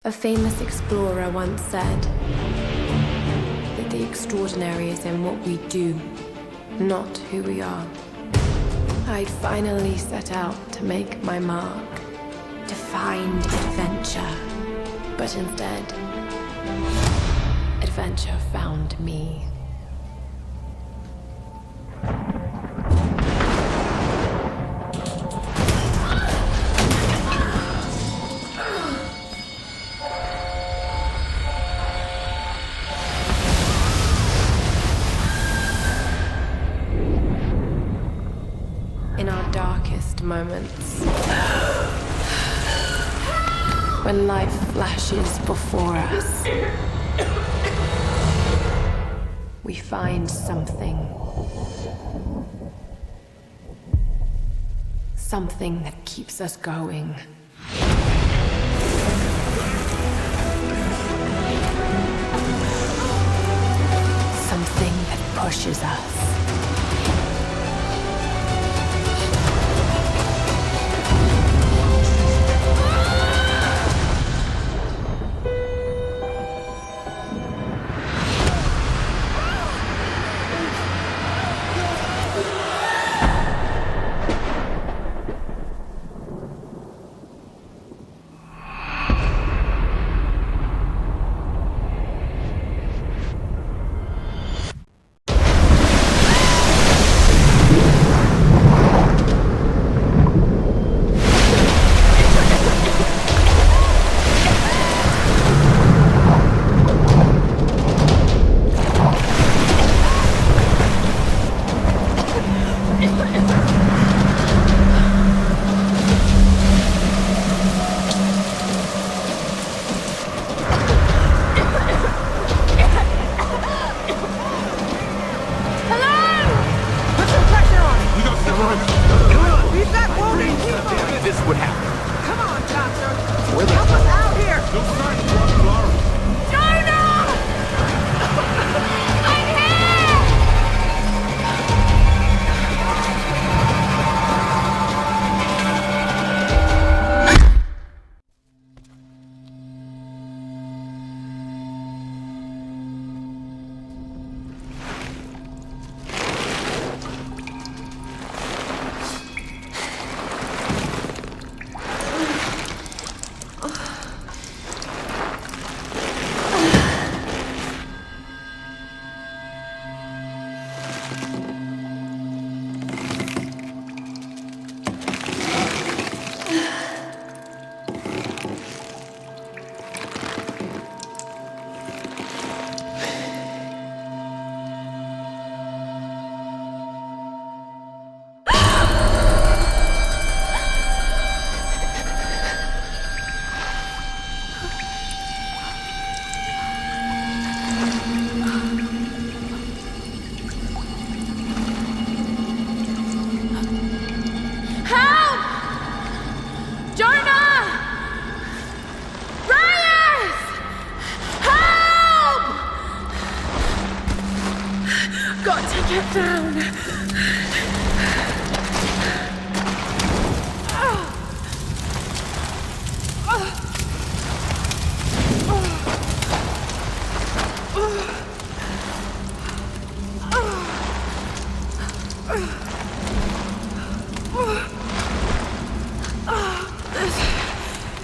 A famous explorer once said that the extraordinary is in what we do, not who we are. I'd finally set out to make my mark, to find adventure. But instead, adventure found me. In our darkest moments, when life flashes before us, we find something that keeps us going. Something that pushes us.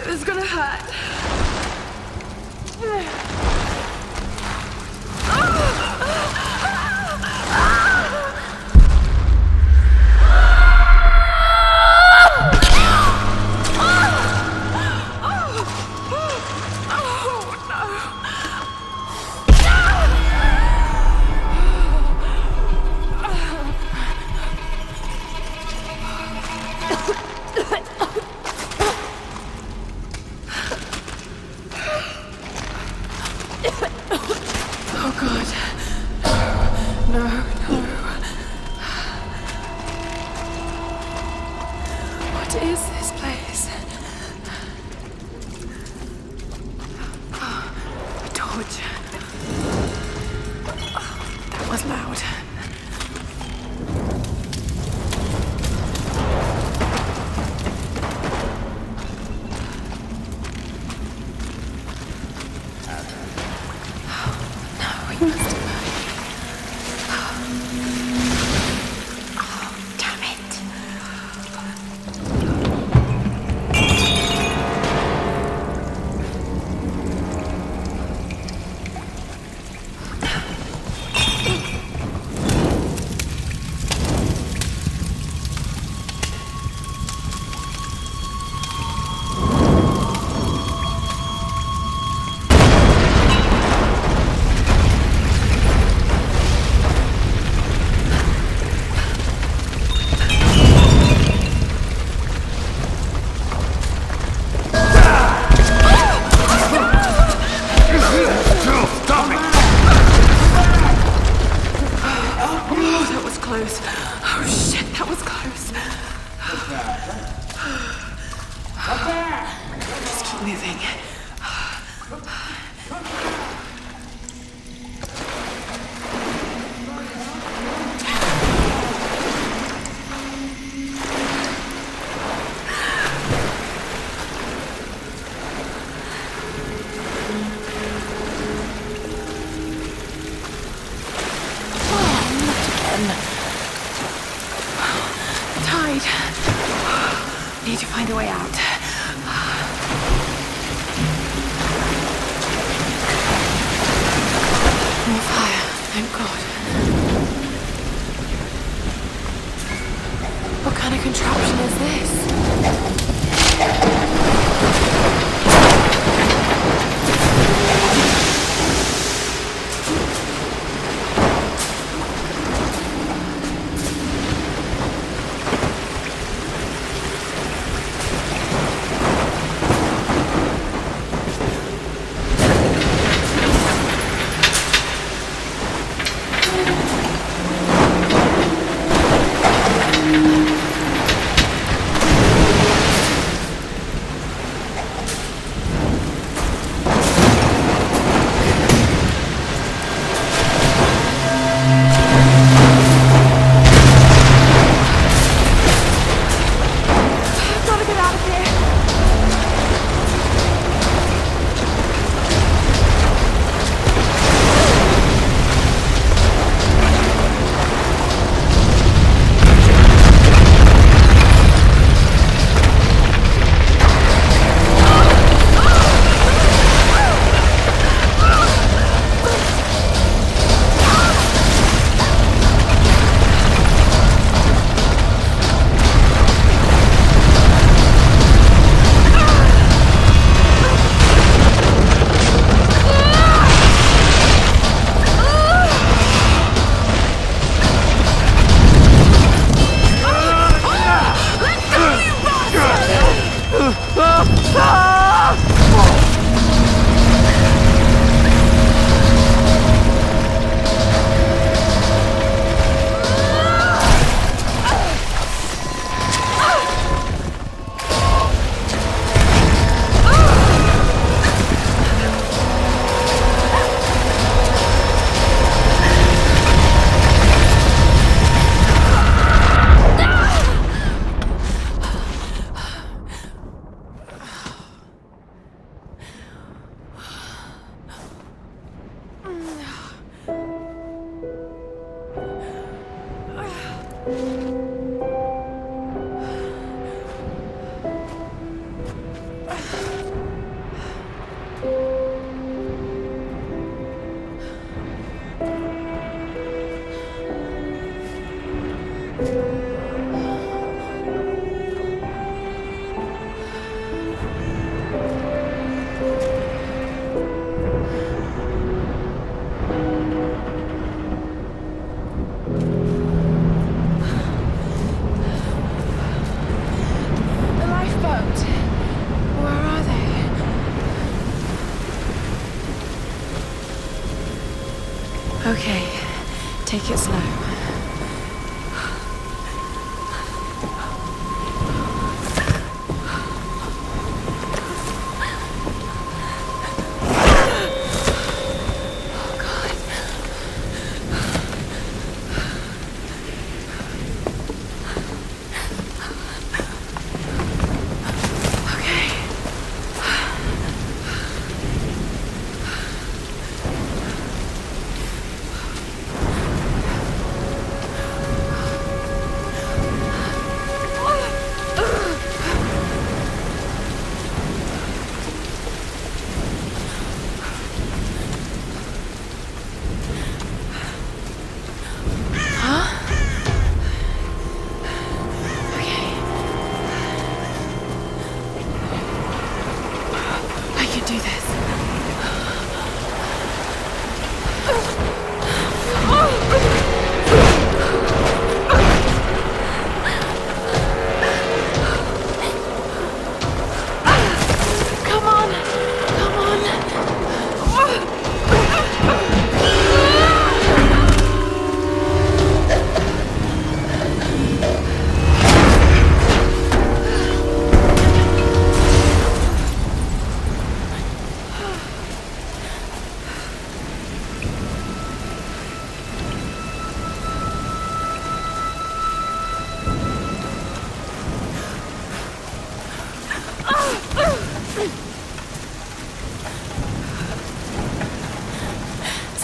This is gonna hurt. must have hurt you. Oh, damn it. Need to find a way out. More fire, thank God. What kind of contraption is this? Okay, take it slow.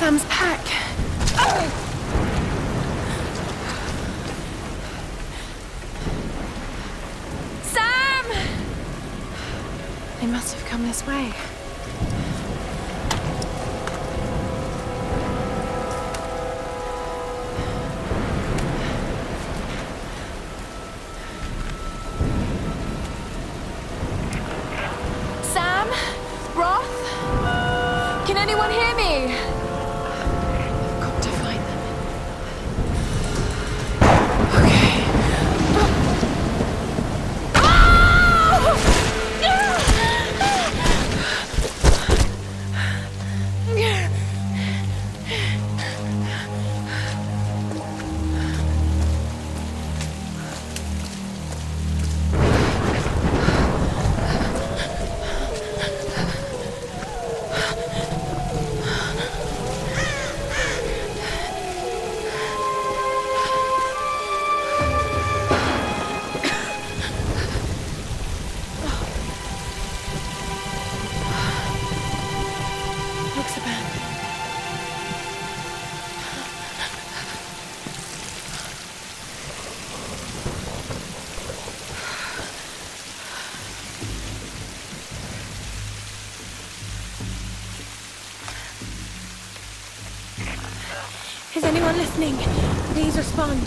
Sam's pack. Sam! They must have come this way. Sam? Roth? Can anyone hear me? I've got to find them. Okay. Is anyone listening? Please respond.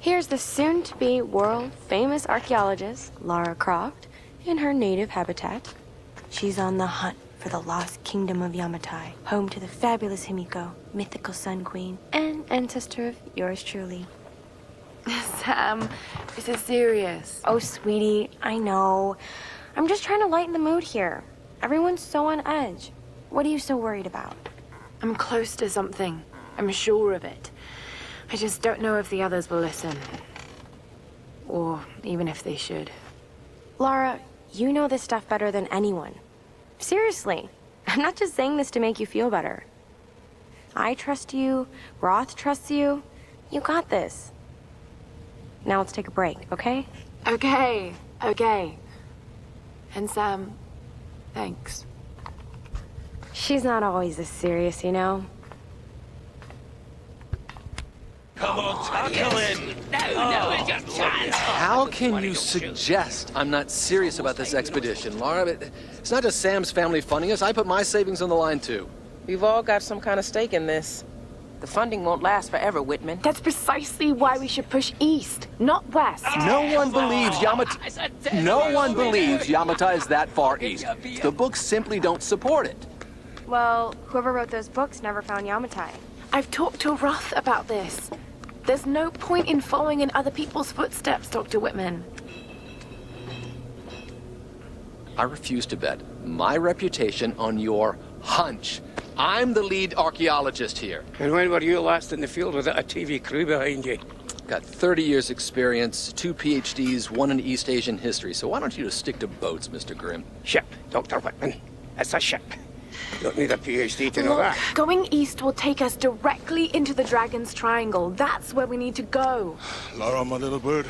Here's the soon-to-be world-famous archaeologist, Lara Croft, in her native habitat. She's on the hunt for the lost kingdom of Yamatai, home to the fabulous Himiko, mythical Sun Queen, and ancestor of yours truly. Sam, this is serious. Oh, sweetie, I know. I'm just trying to lighten the mood here. Everyone's so on edge. What are you so worried about? I'm close to something. I'm sure of it. I just don't know if the others will listen. Or even if they should. Lara, you know this stuff better than anyone. Seriously, I'm not just saying this to make you feel better. I trust you, Roth trusts you. You got this. Now let's take a break, okay? Okay. And Sam, thanks. She's not always this serious, you know? Come on, tackle in! No, it's your chance! How can you suggest I'm not serious about this expedition, Lara? It's not just Sam's family funding us. I put my savings on the line, too. We've all got some kind of stake in this. The funding won't last forever, Whitman. That's precisely why we should push east, not west. No one believes Yamatai is that far east. The books simply don't support it. Well, whoever wrote those books never found Yamatai. I've talked to Roth about this. There's no point in following in other people's footsteps, Dr. Whitman. I refuse to bet my reputation on your hunch. I'm the lead archaeologist here. And when were you last in the field without a TV crew behind you? Got 30 years experience, 2 PhDs, 1 in East Asian history, so why don't you just stick to boats, Mr. Grimm? Ship, Dr. Whitman. It's a ship. You don't need a PhD to know Look, that. going east will take us directly into the Dragon's Triangle. That's where we need to go. Lara, my little bird,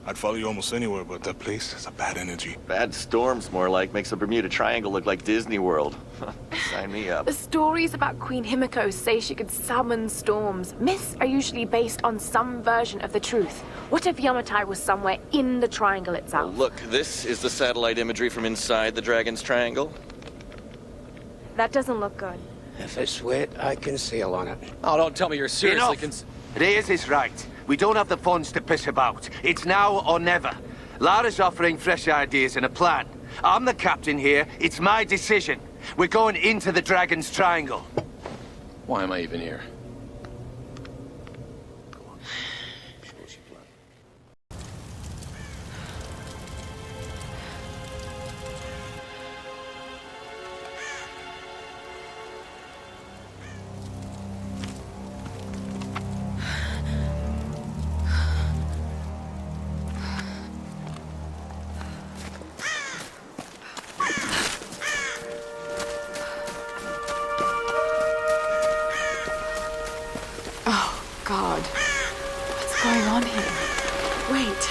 I'd follow you almost anywhere, but that place has a bad energy. Bad storms, more like. Makes the Bermuda Triangle look like Disney World. Sign me up. The stories about Queen Himiko say she could summon storms. Myths are usually based on some version of the truth. What if Yamatai was somewhere in the triangle itself? Look, this is the satellite imagery from inside the Dragon's Triangle. That doesn't look good. If it's wet, I can sail on it. Oh, don't tell me you're seriously Enough! Reyes is right. We don't have the funds to piss about. It's now or never. Lara's offering fresh ideas and a plan. I'm the captain here. It's my decision. We're going into the Dragon's Triangle. Why am I even here? God. What's going on here? Wait.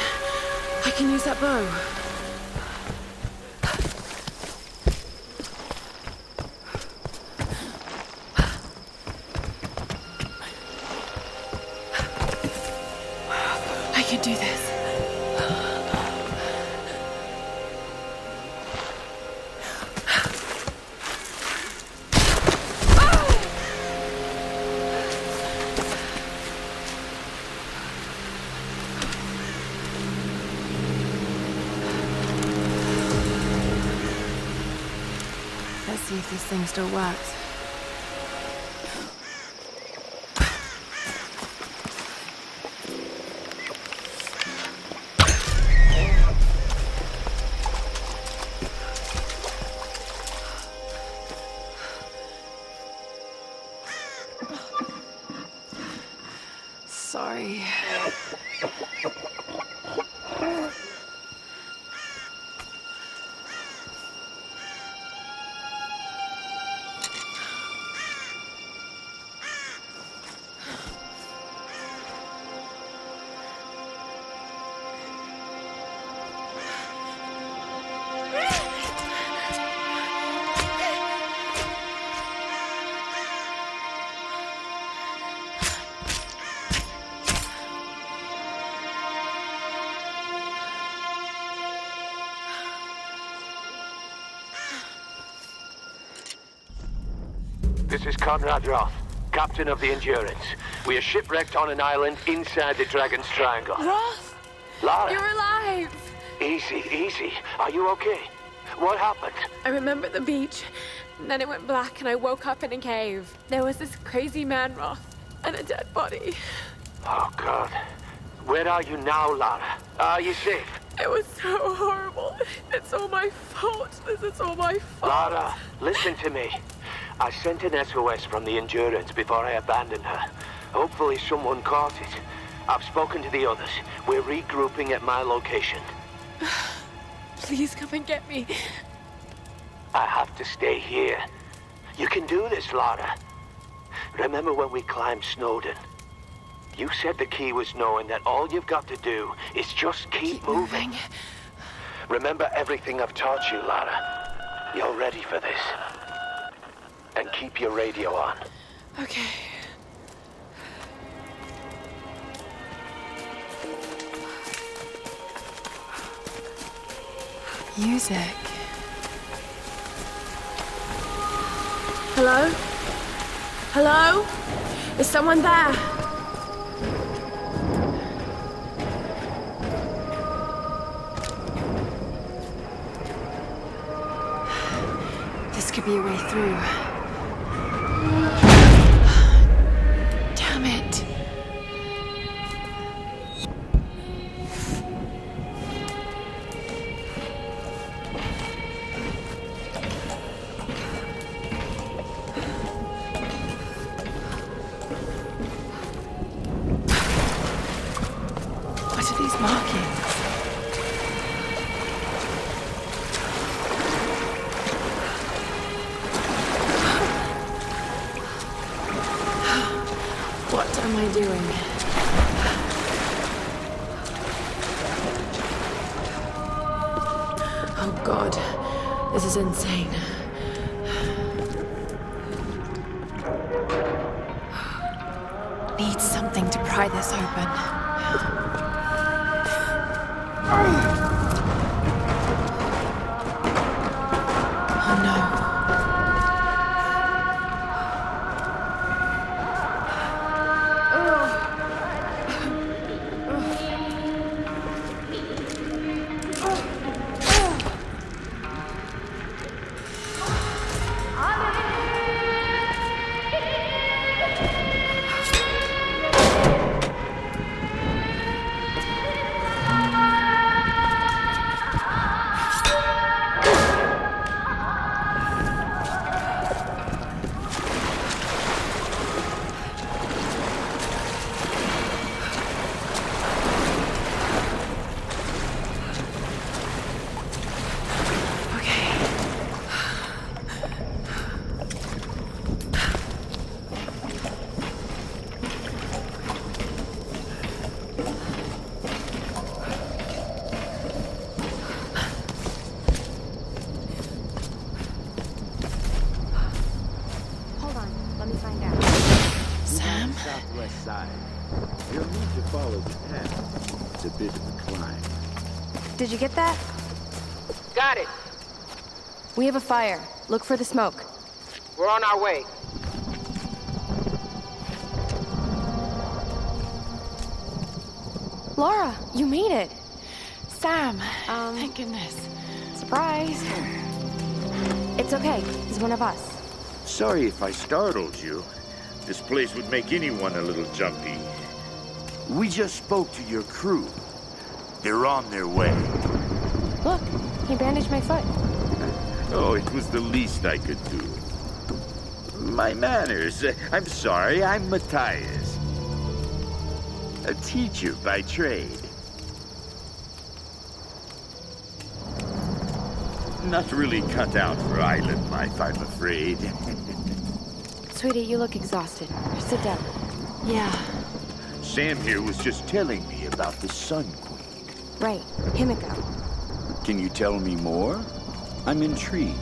I can use that bow. I can do this. Let's see if this thing still works. Sorry. This is Conrad Roth, captain of the Endurance. We are shipwrecked on an island inside the Dragon's Triangle. Roth! Lara! You're alive! Easy, easy. Are you okay? What happened? I remember the beach. And then it went black and I woke up in a cave. There was this crazy man, Roth, and a dead body. Oh, God. Where are you now, Lara? Are you safe? It was so horrible. It's all my fault. This is all my fault. Lara, listen to me. I sent an SOS from the Endurance before I abandoned her. Hopefully someone caught it. I've spoken to the others. We're regrouping at my location. Please come and get me. I have to stay here. You can do this, Lara. Remember when we climbed Snowden? You said the key was knowing that all you've got to do is just keep moving. Remember everything I've taught you, Lara. You're ready for this. And keep your radio on. Okay. Music. Hello? Hello? Is someone there? This could be a way through. Damn it. What are these markings? What am I doing? Oh God, this is insane. Need something to pry this open. Oh no. Southwest side. You'll need to follow the path. It's a bit of a climb. Did you get that? Got it. We have a fire. Look for the smoke. We're on our way. Lara, you made it. Sam, thank goodness. Surprise. It's okay. He's one of us. Sorry if I startled you. This place would make anyone a little jumpy. We just spoke to your crew. They're on their way. Look, he bandaged my foot. Oh, it was the least I could do. My manners. I'm sorry, I'm Matthias. A teacher by trade. Not really cut out for island life, I'm afraid. Sweetie, you look exhausted. Sit down. Yeah. Sam here was just telling me about the Sun Queen. Right, Himiko. Can you tell me more? I'm intrigued.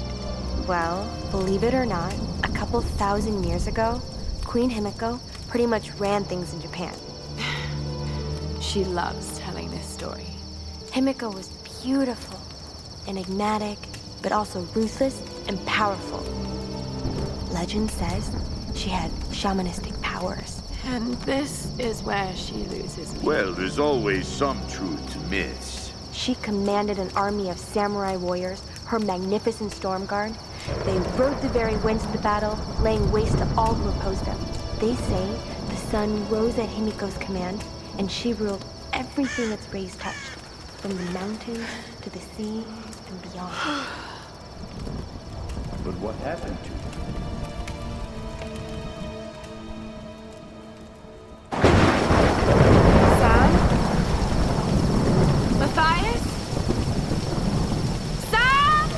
Well, believe it or not, a couple thousand years ago, Queen Himiko pretty much ran things in Japan. She loves telling this story. Himiko was beautiful, enigmatic, but also ruthless and powerful. Legend says she had shamanistic powers. And this is where she loses me. Well, there's always some truth to myths. She commanded an army of samurai warriors, her magnificent storm guard. They rode the very winds of the battle, laying waste to all who opposed them. They say the sun rose at Himiko's command, and she ruled everything its rays touched, from the mountains to the sea and beyond. But what happened to her? Sam? Matthias? Sam!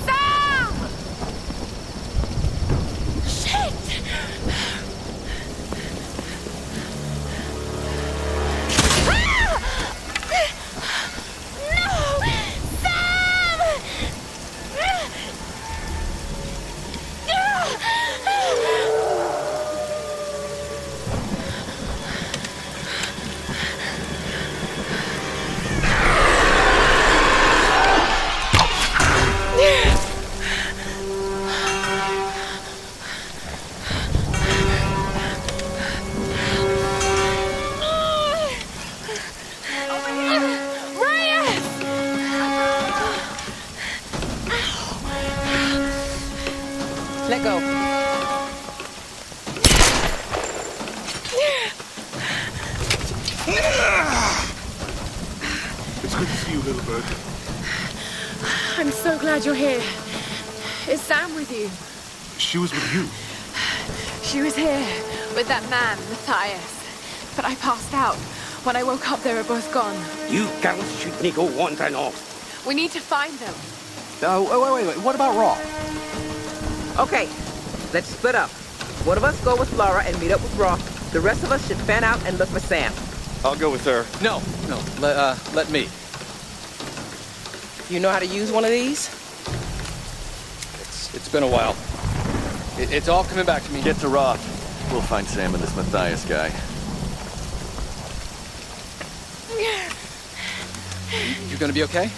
Sam! Shit! Let go. It's good to see you, little bird. I'm so glad you're here. Is Sam with you? She was with you. She was here with that man, Matthias. But I passed out. When I woke up, they were both gone. You girls shouldn't go wandering off. We need to find them. Oh, wait. What about Raw? Okay, let's split up. One of us go with Lara and meet up with Roth. The rest of us should fan out and look for Sam. I'll go with her. No. Let me. You know how to use one of these? It's been a while. It's all coming back to me. Get to Roth. We'll find Sam and this Matthias guy. You gonna be okay?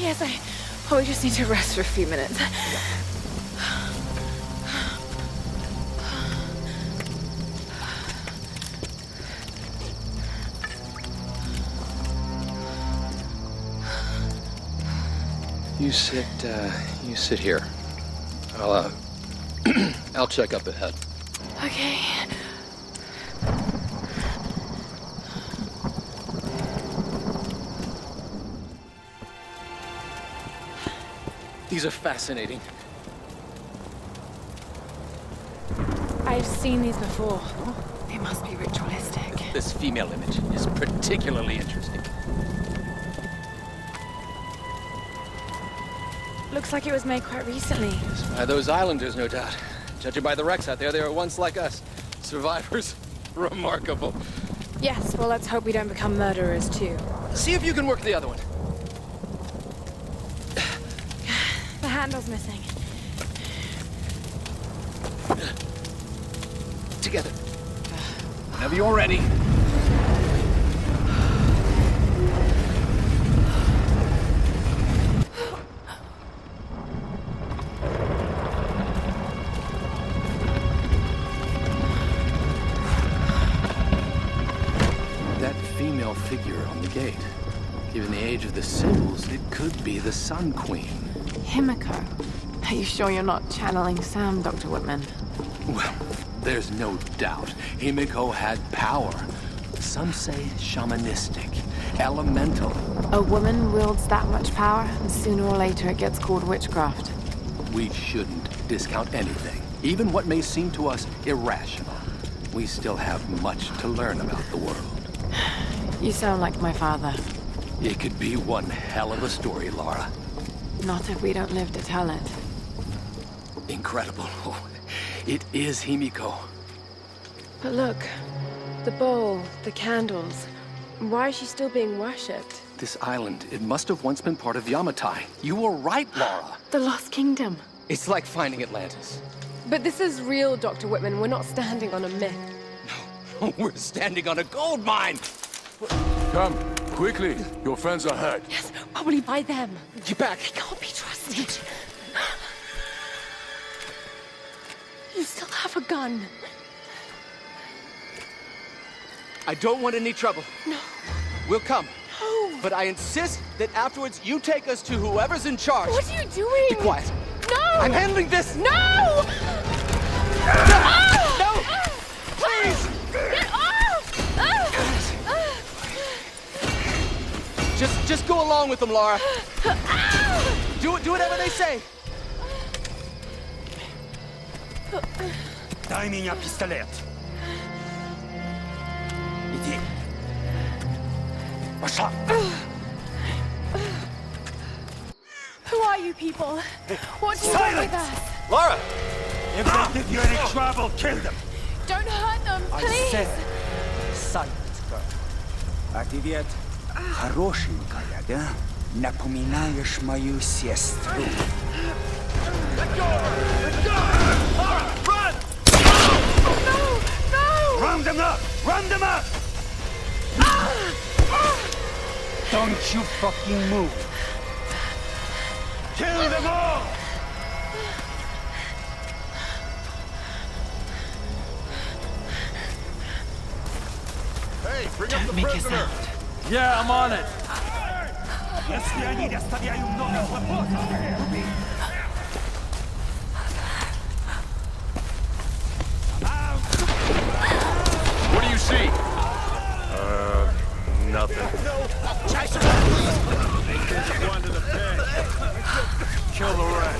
Yes, I probably just need to rest for a few minutes. You sit here. I'll check up ahead. Okay. These are fascinating. I've seen these before. They must be ritualistic. This female image is particularly interesting. Looks like it was made quite recently. By those islanders, no doubt. Judging by the wrecks out there, they were once like us. Survivors. Remarkable. Yes, well, let's hope we don't become murderers, too. See if you can work the other one. The handle's missing. Together. Whenever you're ready. That female figure on the gate. Given the age of the symbols, it could be the Sun Queen. Himiko. Are you sure you're not channeling Sam, Dr. Whitman? Well, there's no doubt. Himiko had power. Some say shamanistic, elemental. A woman wields that much power, and sooner or later it gets called witchcraft. We shouldn't discount anything, even what may seem to us irrational. We still have much to learn about the world. You sound like my father. It could be one hell of a story, Lara. Not if we don't live to tell it. Incredible. It is Himiko. But look, the bowl, the candles. Why is she still being worshipped? This island, it must have once been part of Yamatai. You were right, Lara. The Lost Kingdom. It's like finding Atlantis. But this is real, Dr. Whitman. We're not standing on a myth. No, we're standing on a gold mine. Come, quickly. Your friends are hurt. Yes, probably by them. Get back. They can't be trusted. You still have a gun. I don't want any trouble. No. We'll come. No. But I insist that afterwards you take us to whoever's in charge. What are you doing? Be quiet. No! I'm handling this. No! No! Please! Get off! Just go along with them, Lara. Do whatever they say. Дай меня пистолет. Иди. Пошла. Who are you people? What do you want with us? Lara! If they give you any trouble, kill them. Don't hurt them, I please! said, silence, girl. А ты ведь хорошенькая, да? Напоминаешь мою сестру. Let go! Lara, run! No! No! Round them up! Round them up! Don't you fucking move! Kill them all! Hey, bring up the prisoner! Yeah, I'm on it. Если они доставляют много хлопот, What do you see? Nothing. One to the pen. kill the rest.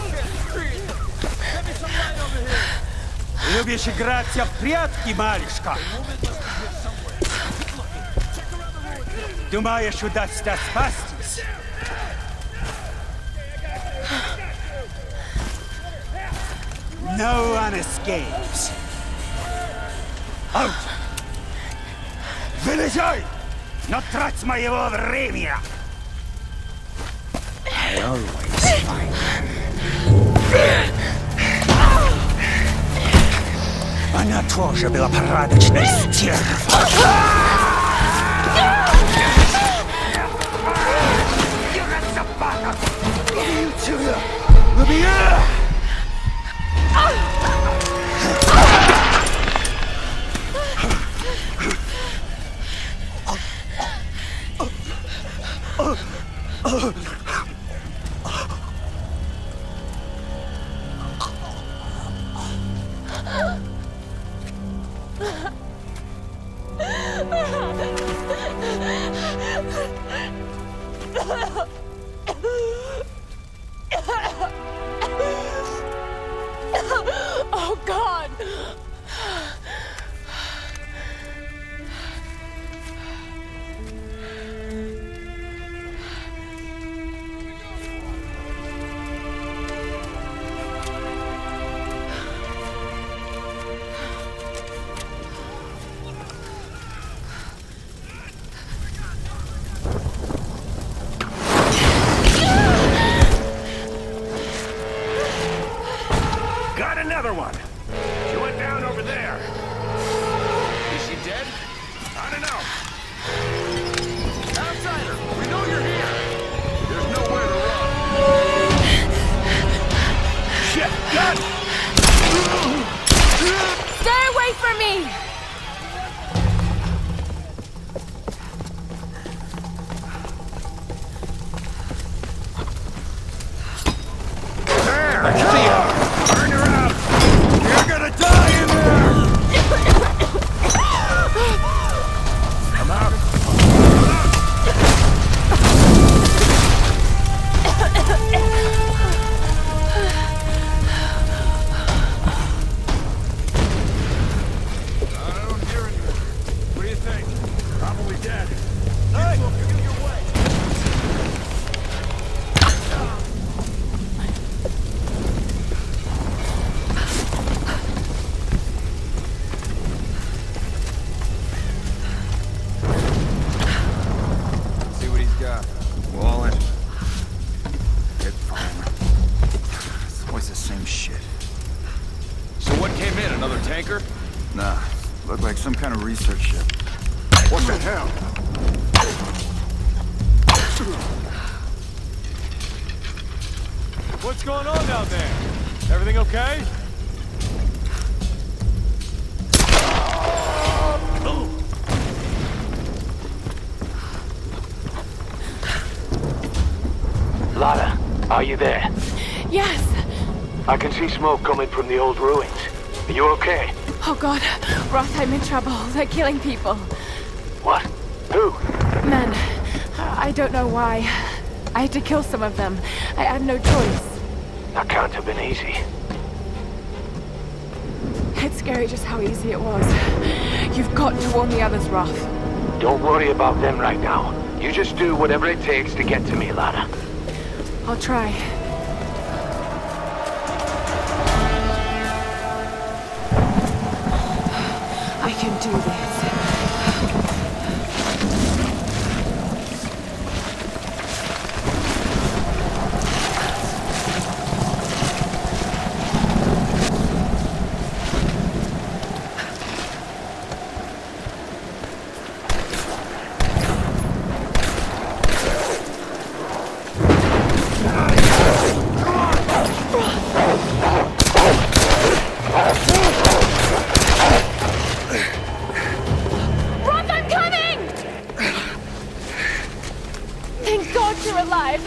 Любишь играться в прятки, малышка? Думаешь, удастся спастись? No one escapes. Out! Вылезай! Но трать моего времени! I always find them. Она тоже была порядочной стервой. Oh, God! Got another one. She went down over there. Is she dead? I don't know. Outsider, we know you're here. There's nowhere to run. Shit, gun! Stay away from me! There, I see ya. Turn her out. You're gonna die in there. I'm out. I don't hear anyone. What do you think? Probably dead. Hey, give your way. See what he's got. Wallet. Hip phone. It's always the same shit. So what came in? Another tanker? Nah, looked like some kind of research ship. What the hell? What's going on down there? Everything okay? Lara, are you there? Yes! I can see smoke coming from the old ruins. Are you okay? Oh, God. Roth, I'm in trouble. They're killing people. What? Who? Men. I don't know why. I had to kill some of them. I had no choice. That can't have been easy. It's scary just how easy it was. You've got to warn the others, Roth. Don't worry about them right now. You just do whatever it takes to get to me, Lara. I'll try. I can do this. Roth, I'm coming! Thank God you're alive.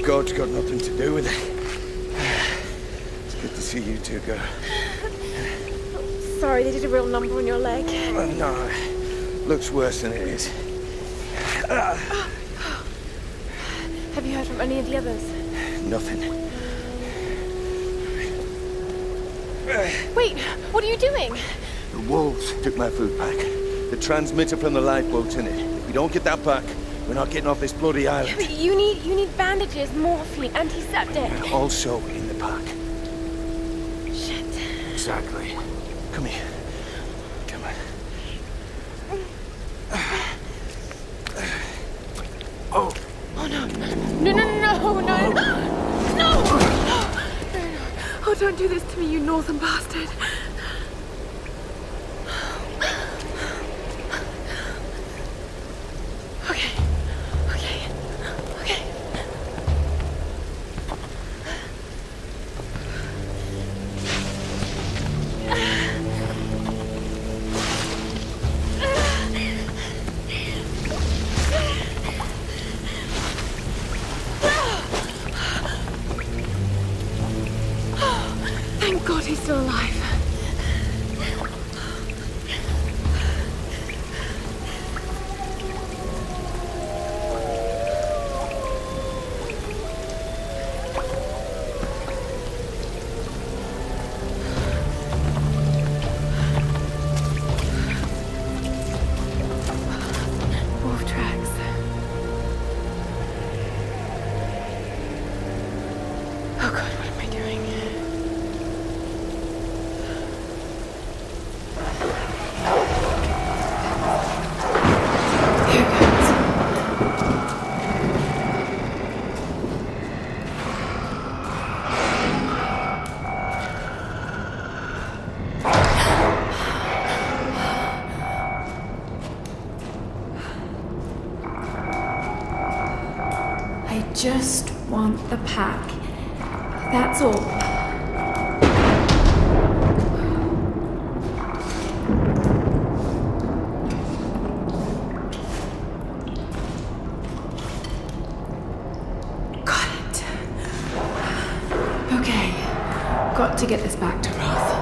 God's got nothing to do with it. It's good to see you two go. Sorry, they did a real number on your leg. No, looks worse than it is. Have you heard from any of the others? Nothing. Wait, what are you doing? The wolves took my food pack. The transmitter from the lifeboat's in it. If we don't get that back, we're not getting off this bloody island. You need bandages, morphine, antiseptic. Also in the pack. Shit. Exactly. Come here. Come on. Oh, don't do this to me, you northern bastard. Okay. Thank God he's still alive. Wolf tracks. Oh God, what am I doing? I just want the pack. That's all. Got it. Okay. Got to get this back to Roth.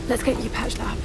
Let's get you patched up.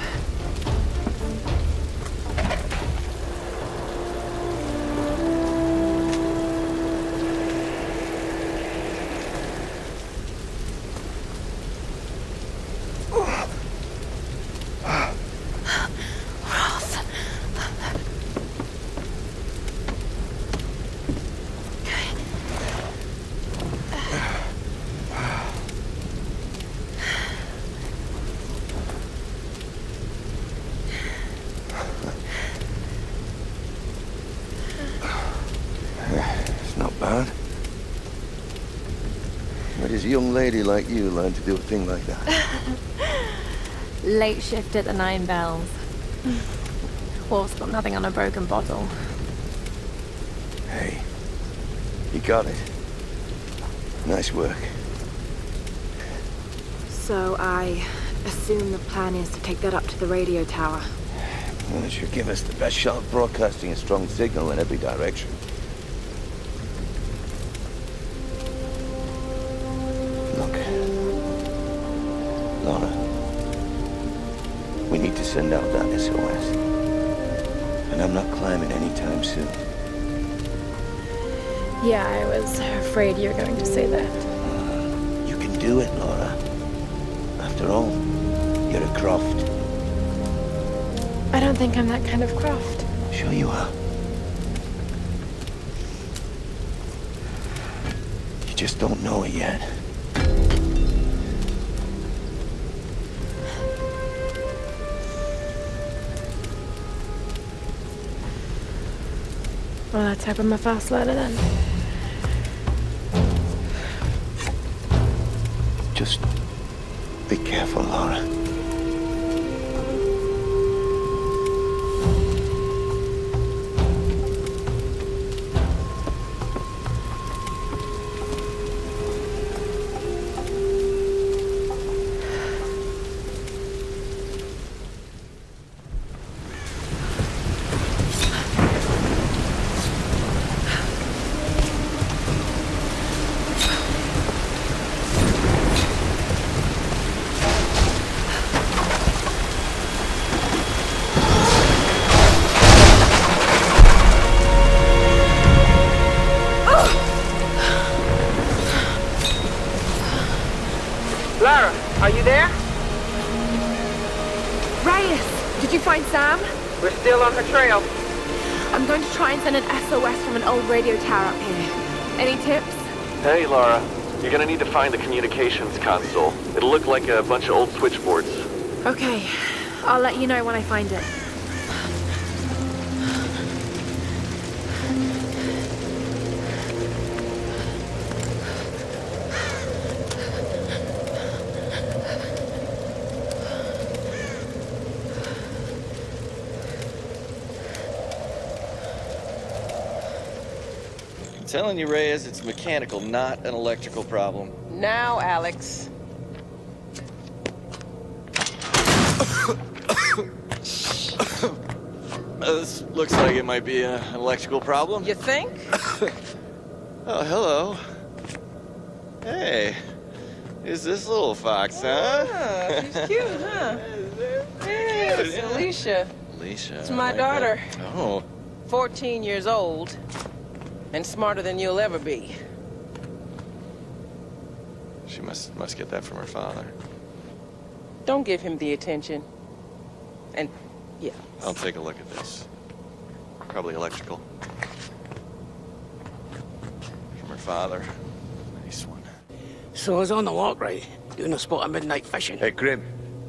Where does a young lady like you learn to do a thing like that? Late shift at the 9 Bells. Wolf's got nothing on a broken bottle. Hey, you got it. Nice work. So I assume the plan is to take that up to the radio tower. Well, it should give us the best shot of broadcasting a strong signal in every direction. Look, Lara, we need to send out that SOS. And I'm not climbing anytime soon. Yeah, I was afraid you were going to say that. You can do it, Lara. After all, you're a Croft. I don't think I'm that kind of Croft. Sure you are. You just don't know it yet. Well, let's hope I'm a fast learner then. Just be careful, Lara. Lara, are you there? Reyes, did you find Sam? We're still on her trail. I'm going to try and send an SOS from an old radio tower up here. Any tips? Hey, Lara. You're gonna need to find the communications console. It'll look like a bunch of old switchboards. Okay, I'll let you know when I find it. I'm telling you, Reyes, it's mechanical, not an electrical problem. Now, Alex. This looks like it might be an electrical problem. You think? Oh, hello. Hey, who's this little fox, huh? Ah, she's cute, huh? Yes, Alicia. Alicia. It's my daughter. Oh. 14 years old. And smarter than you'll ever be. She must get that from her father. Don't give him the attention. And, yeah. I'll take a look at this. Probably electrical. From her father. Nice one. So I was on the lock, right? Doing a spot of midnight fishing. Hey, Grim.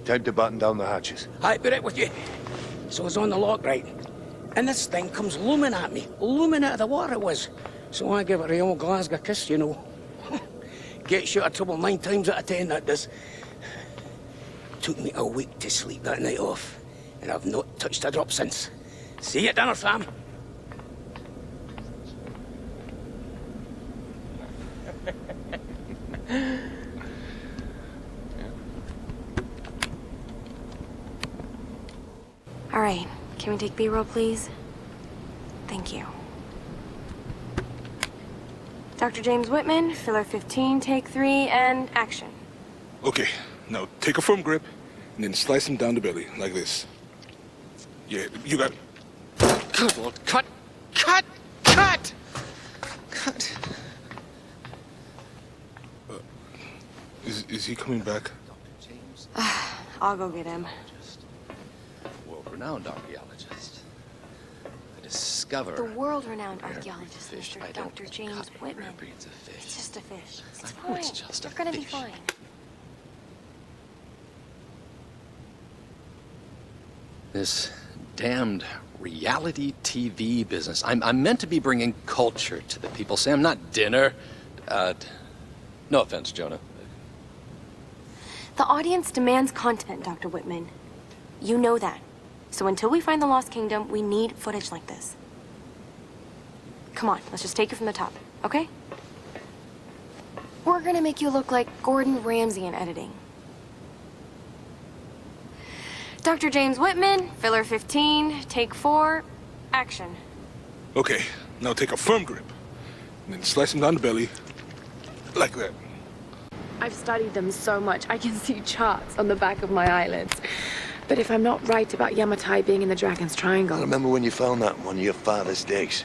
Time to batten down the hatches. I'd be right with you. So I was on the lock, right? And this thing comes looming at me. Looming out of the water it was. So I give it a old Glasgow kiss, you know. Gets you out of trouble 9 times out of 10, that does. Took me a week to sleep that night off. And I've not touched a drop since. See you at dinner, Sam. All right, can we take B-roll, please? Thank you. Dr. James Whitman, filler 15, take 3, and action. Okay, now take a firm grip and then slice him down the belly, like this. Yeah, you got it. Good Lord, cut! Cut! Cut! Cut! Is he coming back? I'll go get him. World-renowned archaeologist. I discover... The world-renowned archaeologist, fish Mr. I don't Dr. James cut Whitman. rare breeds of fish. It's just a fish. It's I know fine. it's just You're a gonna be fish. fine. This damned reality TV business. I'm meant to be bringing culture to the people, Sam, not dinner. No offense, Jonah. The audience demands content, Dr. Whitman. You know that. So until we find the Lost Kingdom, we need footage like this. Come on, let's just take it from the top, okay? We're gonna make you look like Gordon Ramsay in editing. Dr. James Whitman, filler 15, take 4, action. Okay, now take a firm grip and then slice him down the belly, like that. I've studied them so much, I can see charts on the back of my eyelids. But if I'm not right about Yamatai being in the Dragon's Triangle... I remember when you found that on one of your father's digs.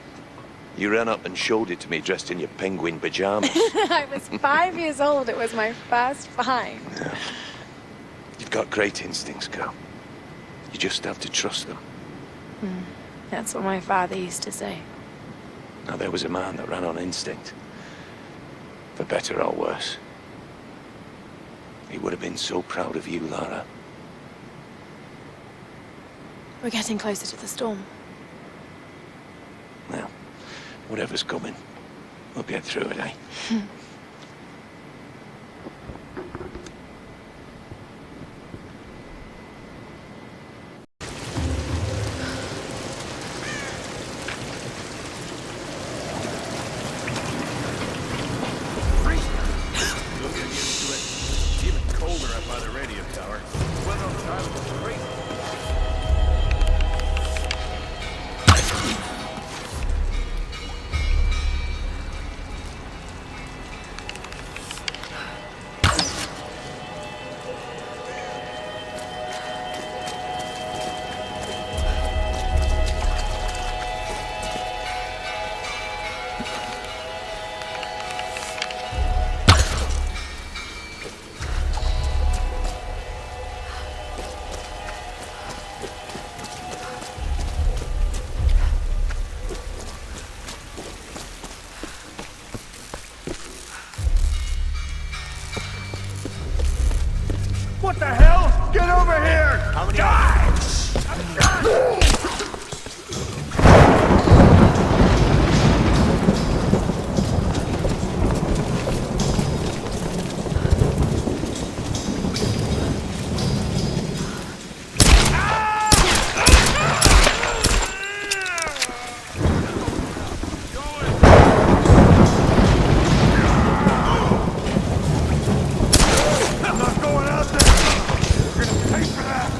You ran up and showed it to me dressed in your penguin pajamas. I was 5 years old. It was my first find. Yeah. You've got great instincts, girl. You just have to trust them. That's what my father used to say. Now, there was a man that ran on instinct. For better or worse. He would have been so proud of you, Lara. We're getting closer to the storm. Well, whatever's coming, we'll get through it, eh? What the hell? Get over here! How many? I'm not going out there! You're gonna pay for that!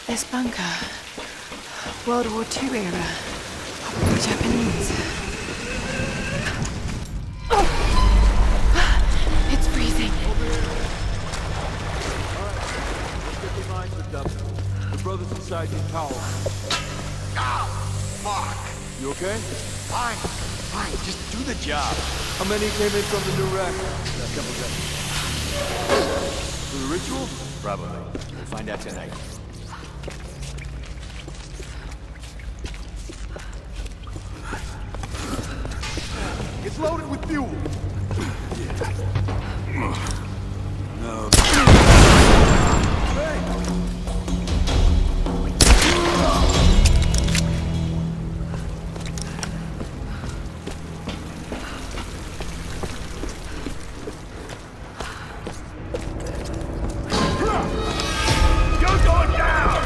This bunker. World War II era. Probably Japanese. Oh! It's freezing. Get your minds hooked up. The brothers inside need power. Ah! Fuck! You okay? Fine. Fine. Just do the job. How many came in from the new rack? A couple guys. For the ritual? Probably. We'll find out tonight. It's loaded with fuel. No. You're going down!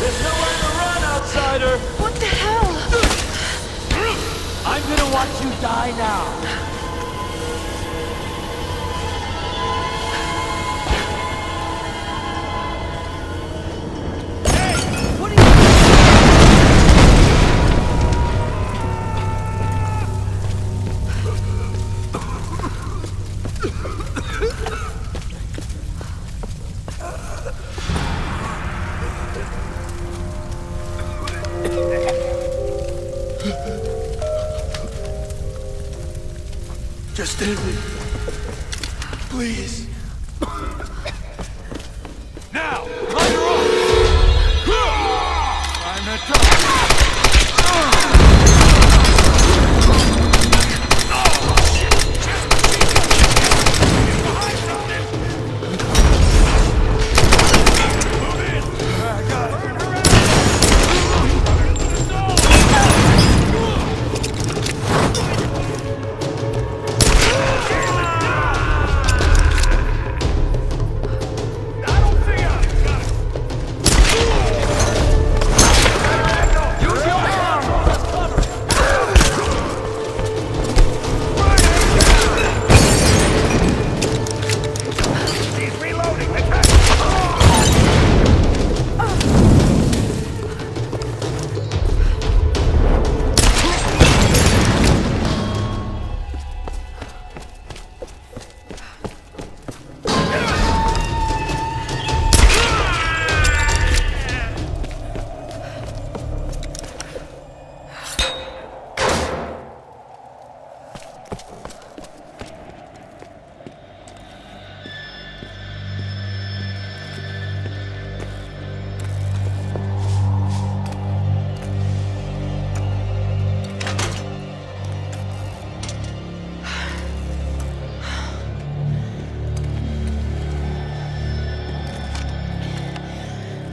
There's nowhere to run, outsider! What the hell? I'm gonna watch you die now. Just end it. Please. Now, on your own! I'm at top!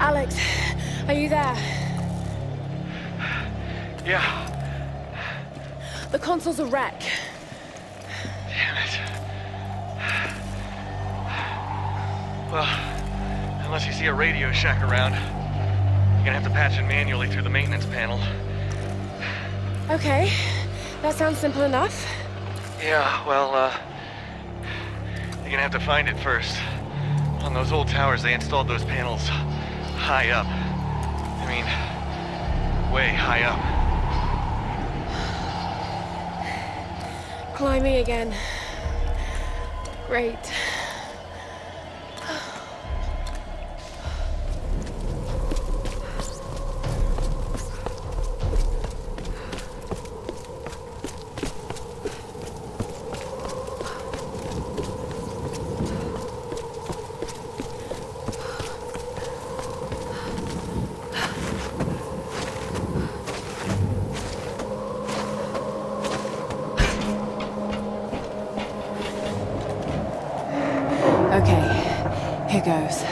Alex, are you there? Yeah. The console's a wreck. Damn it. Well, unless you see a Radio Shack around, you're gonna have to patch it manually through the maintenance panel. Okay, that sounds simple enough. Yeah, well, you're gonna have to find it first. On those old towers, they installed those panels high up. I mean, way high up. Climbing again. Great. Okay, here goes.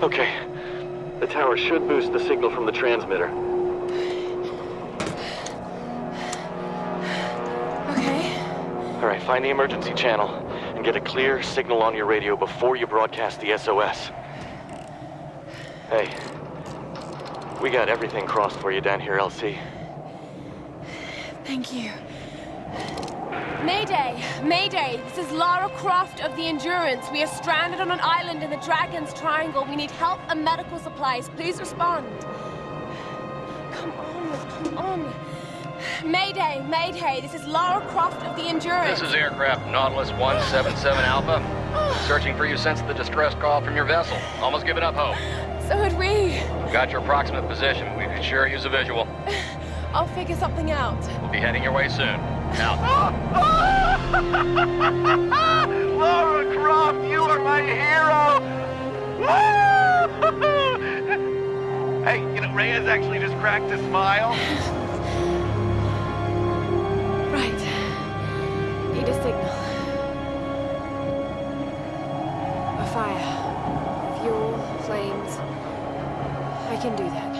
Okay. The tower should boost the signal from the transmitter. Okay. All right, find the emergency channel and get a clear signal on your radio before you broadcast the SOS. Hey, we got everything crossed for you down here, LC. Thank you. Mayday! Mayday! This is Lara Croft of the Endurance. We are stranded on an island in the Dragon's Triangle. We need help and medical supplies. Please respond. Come on. Mayday! Mayday! This is Lara Croft of the Endurance. This is aircraft Nautilus 177 Alpha. Searching for you since the distress call from your vessel. Almost given up hope. So had we. Got your approximate position. We could sure use a visual. I'll figure something out. We'll be heading your way soon. Out. Lara Croft, you are my hero! Hey, you know, Reyes actually just cracked a smile. Right. Need a signal. A fire. Fuel, flames. I can do that.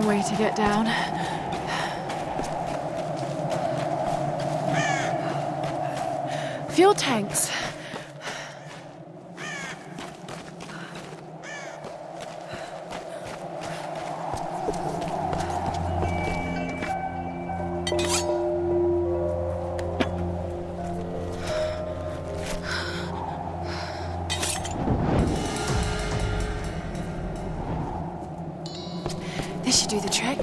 Way to get down. Fuel tanks. This should do the trick.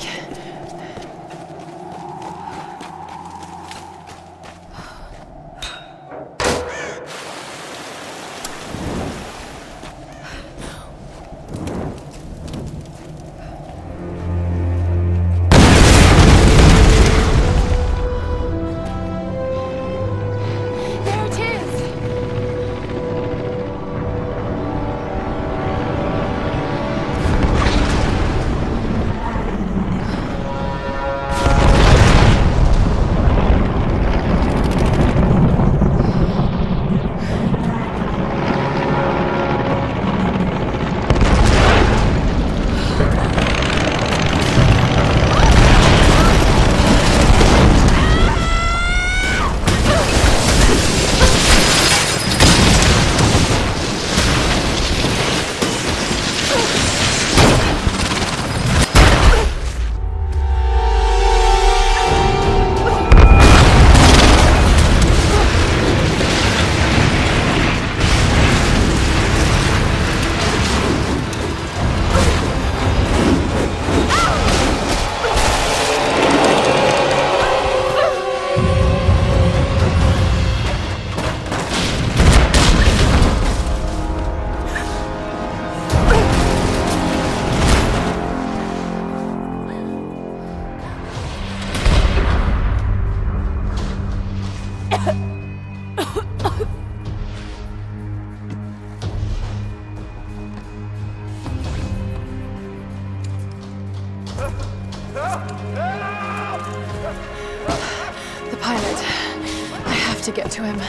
to get to him.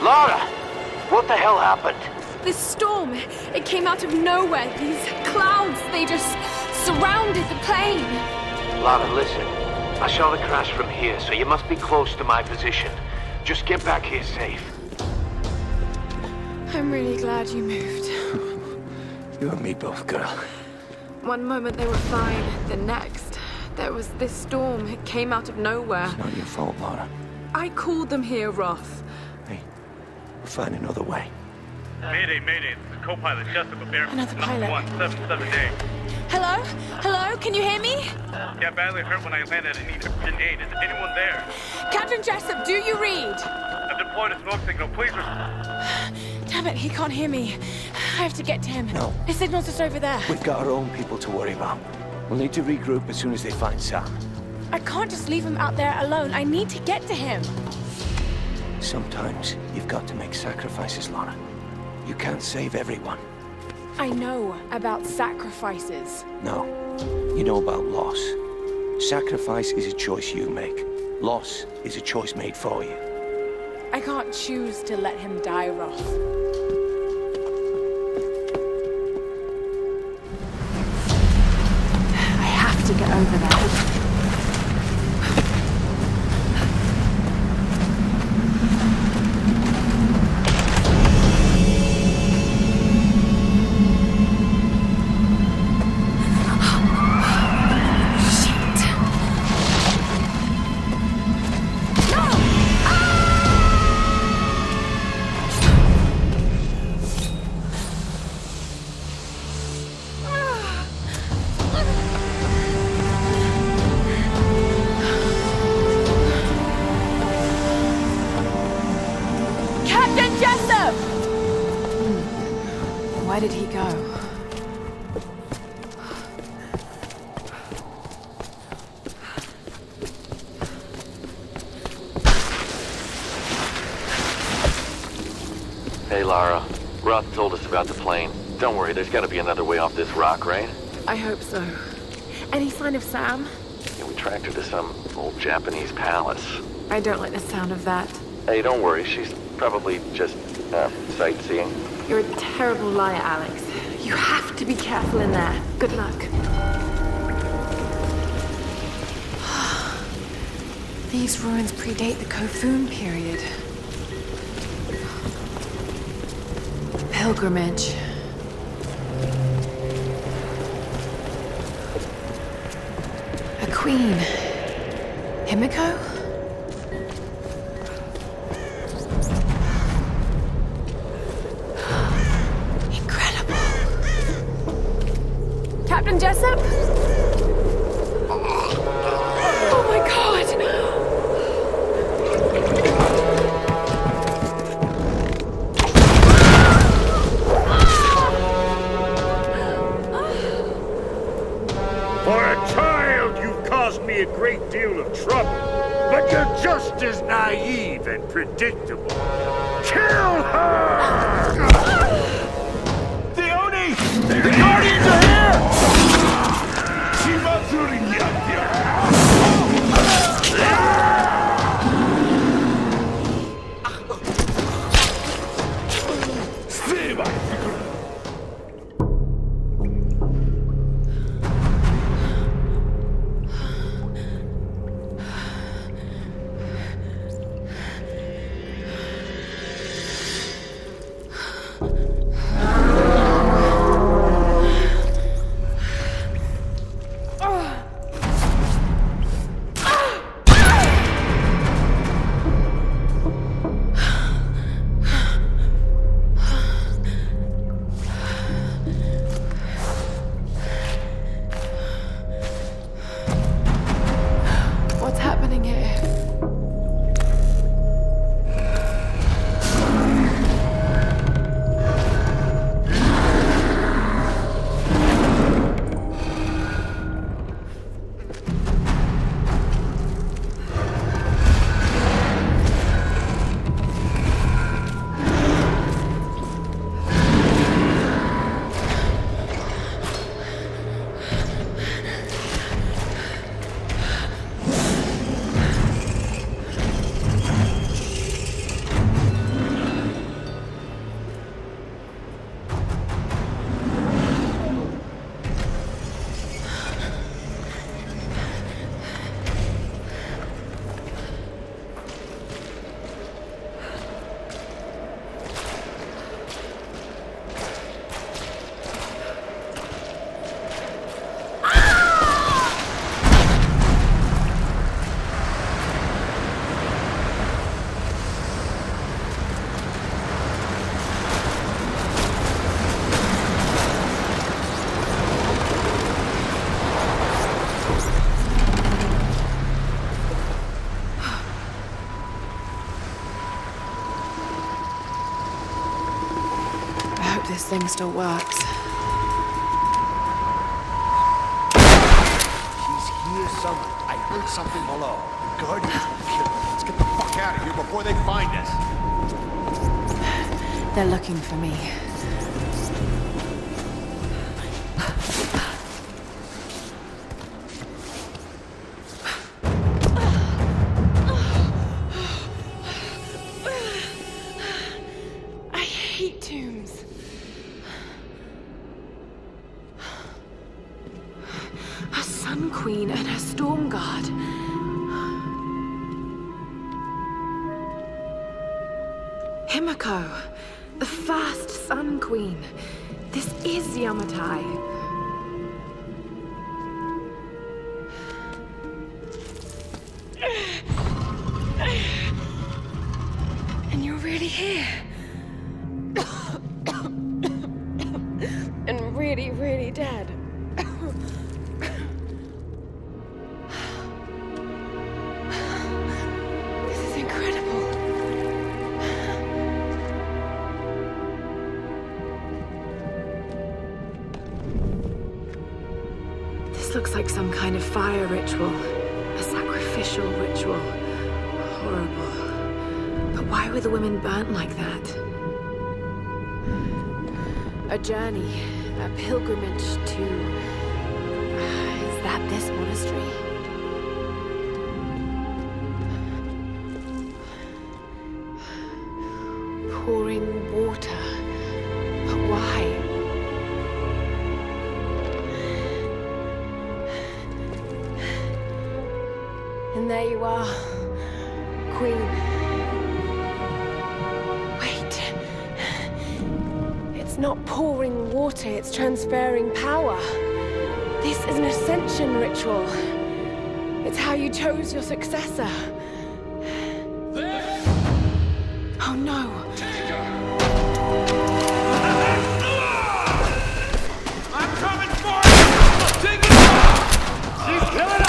Lara! What the hell happened? This storm, it came out of nowhere. These clouds, they just surrounded the plane. Lara, listen. I saw the crash from here, so you must be close to my position. Just get back here safe. I'm really glad you moved. You and me both, girl. One moment they were fine, the next, there was this storm. It came out of nowhere. It's not your fault, Lara. I called them here, Roth. Hey, we'll find another way. Mayday, mayday. This is co-pilot Jessup of Air Another pilot. 177A. Hello? Hello? Can you hear me? Yeah, badly hurt when I landed and need urgent aid. Is anyone there? Captain Jessup, do you read? I've deployed a smoke signal. Please Damn it, he can't hear me. I have to get to him. No. His signal's just over there. We've got our own people to worry about. We'll need to regroup as soon as they find Sam. I can't just leave him out there alone. I need to get to him. Sometimes you've got to make sacrifices, Lara. You can't save everyone. I know about sacrifices. No. You know about loss. Sacrifice is a choice you make. Loss is a choice made for you. I can't choose to let him die, Roth. I have to get over there. Where did he go? Hey, Lara. Roth told us about the plane. Don't worry, there's gotta be another way off this rock, right? I hope so. Any sign of Sam? Yeah, we tracked her to some old Japanese palace. I don't like the sound of that. Hey, don't worry, she's probably just, sightseeing. You're a terrible liar, Alex. You have to be careful in there. Good luck. These ruins predate the Kofun period. Pilgrimage. A queen. Himiko? Captain Jessup? Oh my God! For a child, you've caused me a great deal of trouble. But you're just as naive and predictable. Kill her! The Oni! The Guardians are here! This thing still works. She's here somewhere. I heard something below. Guardians will kill her. Let's get the fuck out of here before they find us. They're looking for me. I hate tombs. A Sun Queen and her Storm Guard. Himiko, the first Sun Queen. This is Yamatai. And you're really here. And really, really dead. This is incredible. This looks like some kind of fire ritual. A sacrificial ritual. Horrible. But why were the women burnt like that? A journey, a pilgrimage to... Is that this monastery? Pouring water. But why? And there you are, Queen. Wait. It's not pouring water, it's transferring power. This is an ascension ritual. It's how you chose your successor. Oh no. I'm coming for you! Take it off! She's killing us!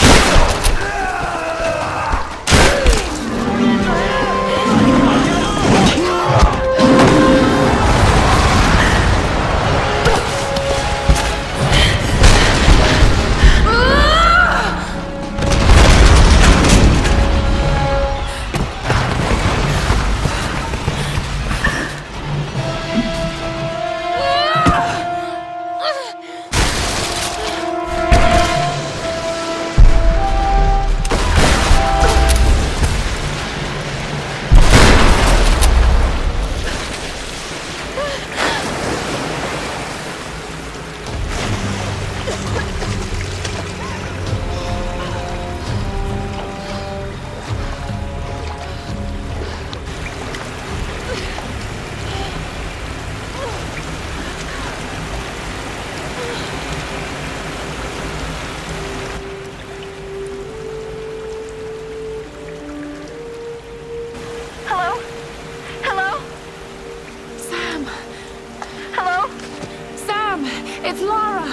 It's Lara!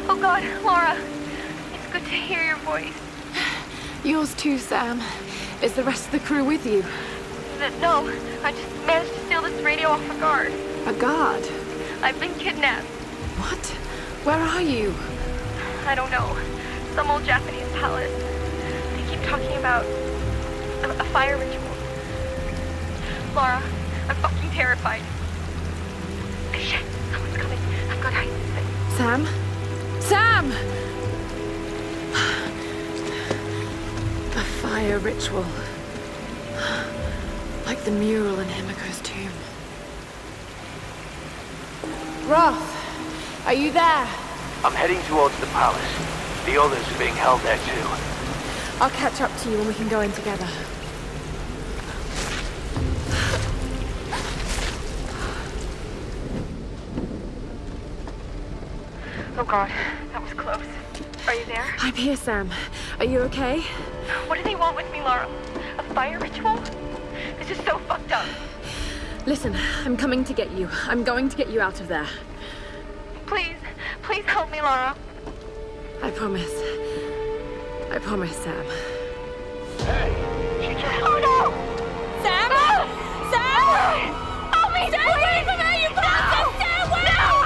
Oh God, Lara. It's good to hear your voice. Yours too, Sam. Is the rest of the crew with you? No, I just managed to steal this radio off a guard. A guard? I've been kidnapped. What? Where are you? I don't know. Some old Japanese palace. They keep talking about a fire ritual. Lara, I'm fucking terrified. Shit, someone's coming. I've got to hide this thing. Sam? Sam! A fire ritual. Like the mural in Himiko's tomb. Roth, are you there? I'm heading towards the palace. The others are being held there too. I'll catch up to you when we can go in together. Oh God, that was close. Are you there? I'm here, Sam. Are you okay? What do they want with me, Lara? A fire ritual? This is so fucked up. Listen, I'm coming to get you. I'm going to get you out of there. Please, please help me, Lara. I promise. I promise, Sam. Hey, she just... Oh no! Sam? No! Sam! Help me, Stay please! away from her, you bastard! Stay away! No!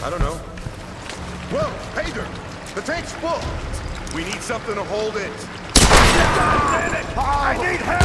I don't know. Whoa, Hager! The tank's full! We need something to hold it. God damn it! I need help!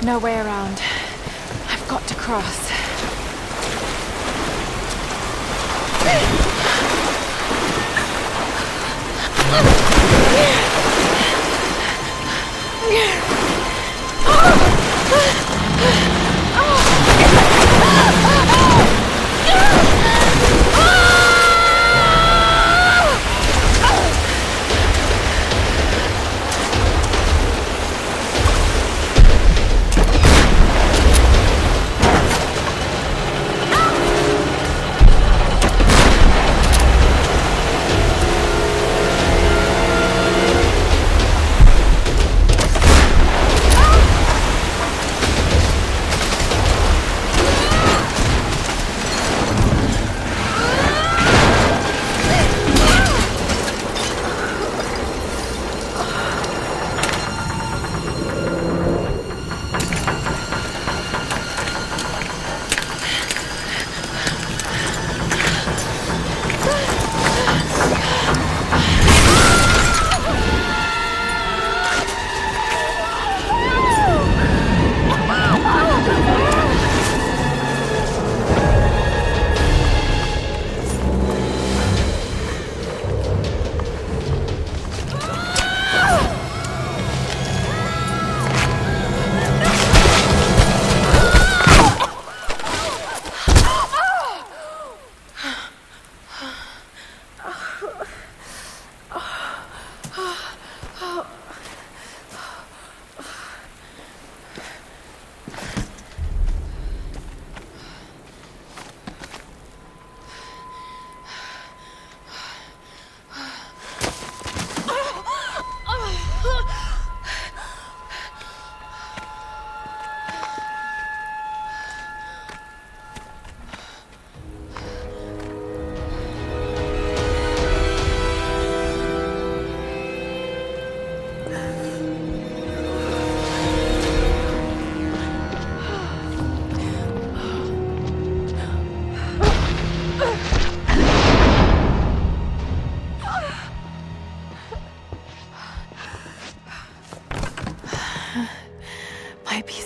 No way around. I've got to cross.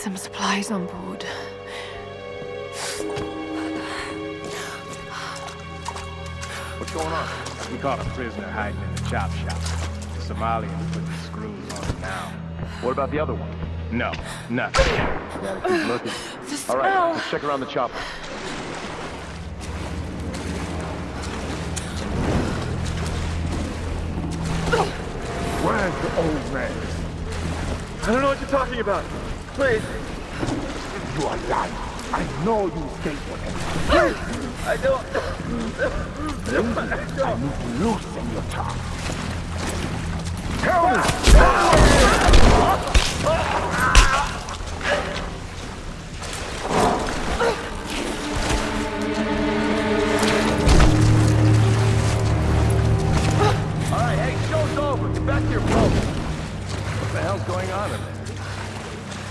some supplies on board. What's going on? We caught a prisoner hiding in the chop shop. The Somalians put the screws on him now. What about the other one? No, nothing. Gotta keep looking. All right, let's check around the chopper. Where's the old man? I don't know what you're talking about. Please. You are lying. I know you escaped with him. I don't. I need to loosen your tongue. Tell me! All right, hey, show's over. Get back to your boat. What the hell's going on in there?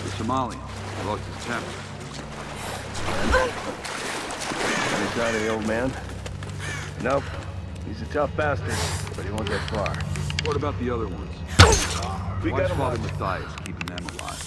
The Somalian lost his temper. Any sign of the old man? Nope. He's a tough bastard, but he won't get far. What about the other ones? We Why's got him Father on. Matthias keeping them alive?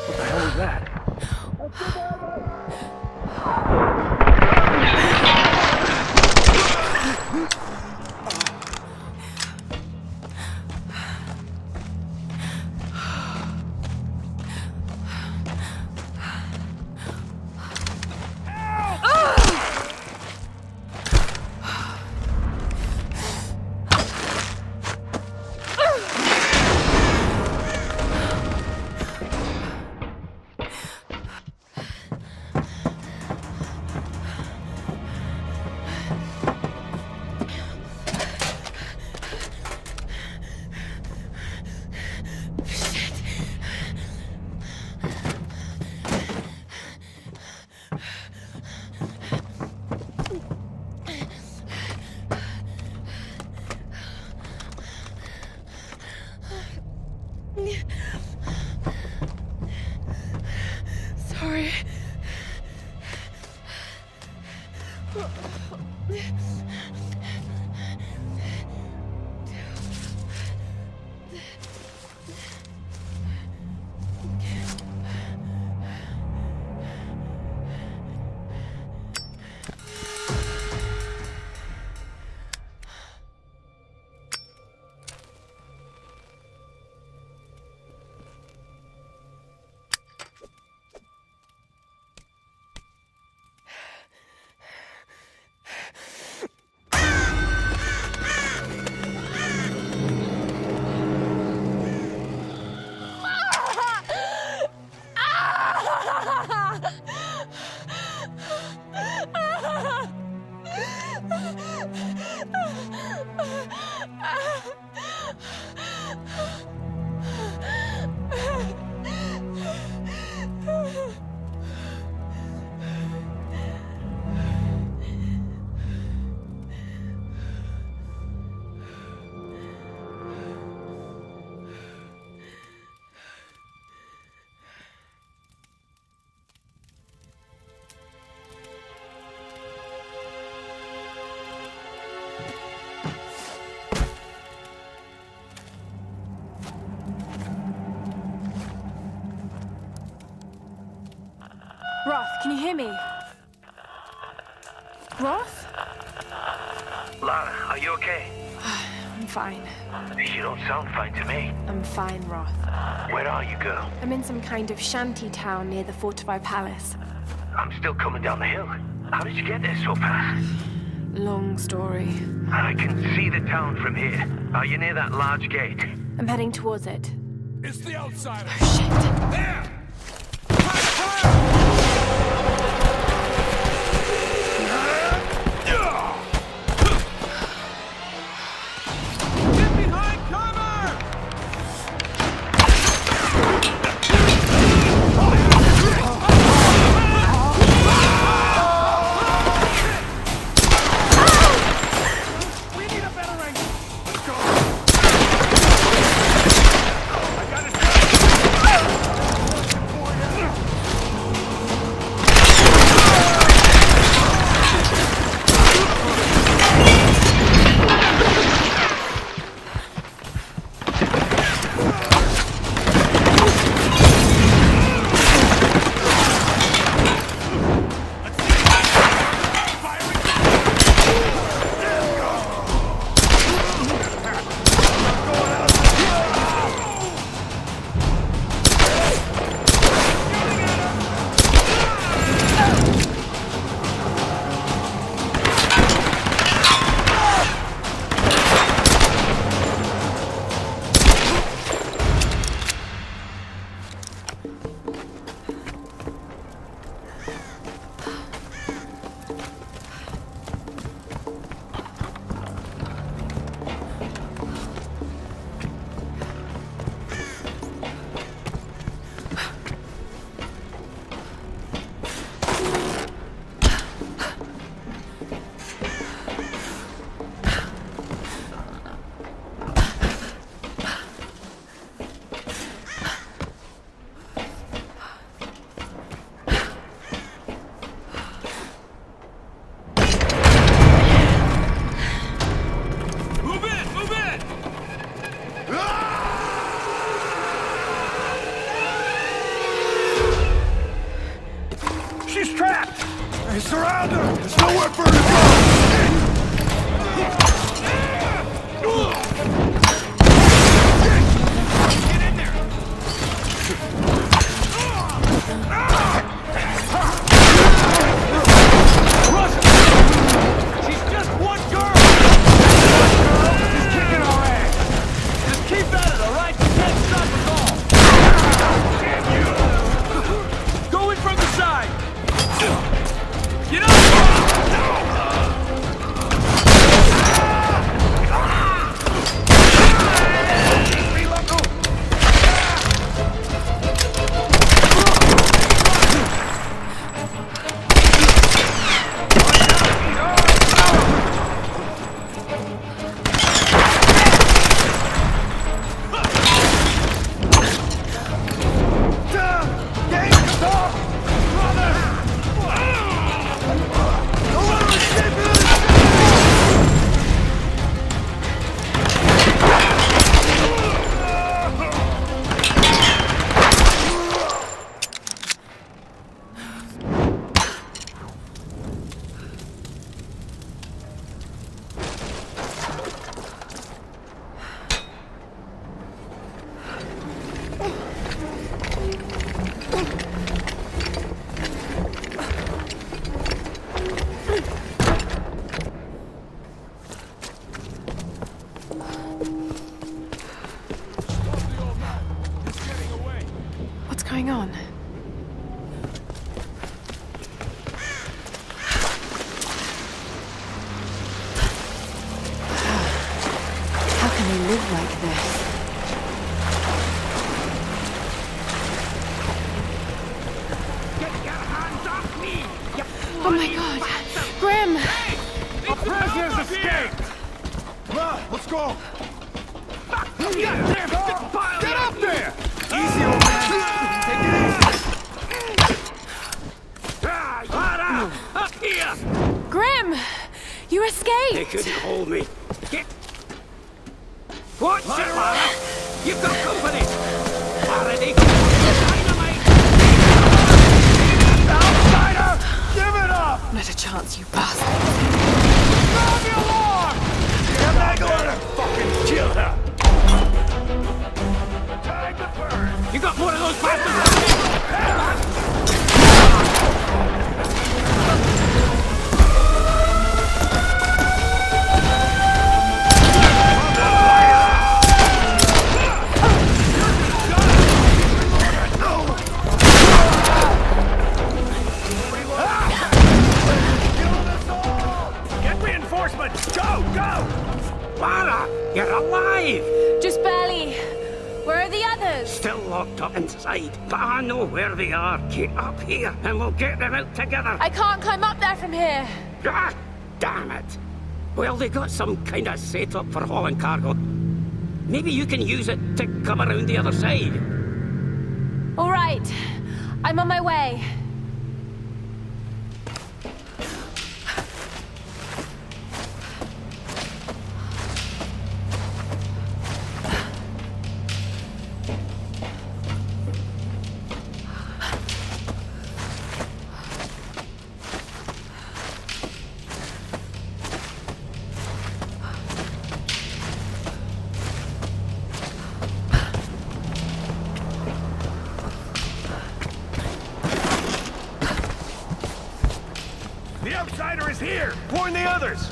What the hell was that? Sorry. Roth, can you hear me? Roth? Lara, are you okay? I'm fine. You don't sound fine to me. I'm fine, Roth. Where are you, girl? I'm in some kind of shanty town near the fortified palace. I'm still coming down the hill. How did you get there so fast? Long story. I can see the town from here. Are you near that large gate? I'm heading towards it. It's the outsider. Oh, shit. There! Fire! Surround her! There's nowhere for her to go! Get in there! She's just one girl! She's kicking our ass! Just keep at it, alright? You can't stop us all! Damn you! Go in from the side! Get up! What's going on? How can they live like this? Oh my god! Grim! Our prisoners escaped! Let's go! Get up there! Easy, old man! Take it easy! Up here! Grim! You escaped! They couldn't hold me. Get... Watch it, Lara! You've got company! Lara, they can dynamite! Outsider! Give it up! Not a chance, you bastard! Grab your alarm! I'm not going to fucking kill her! Time to burn! You got more of those bastards! Get reinforcements! Go! Go! Lara, you're alive! Just barely. Where are the others? Still locked up inside, but I know where they are. Get up here and we'll get them out together. I can't climb up there from here. Ah, damn it. Well, they got some kind of setup for hauling cargo. Maybe you can use it to come around the other side. All right. I'm on my way. The outsider is here! Warn the others!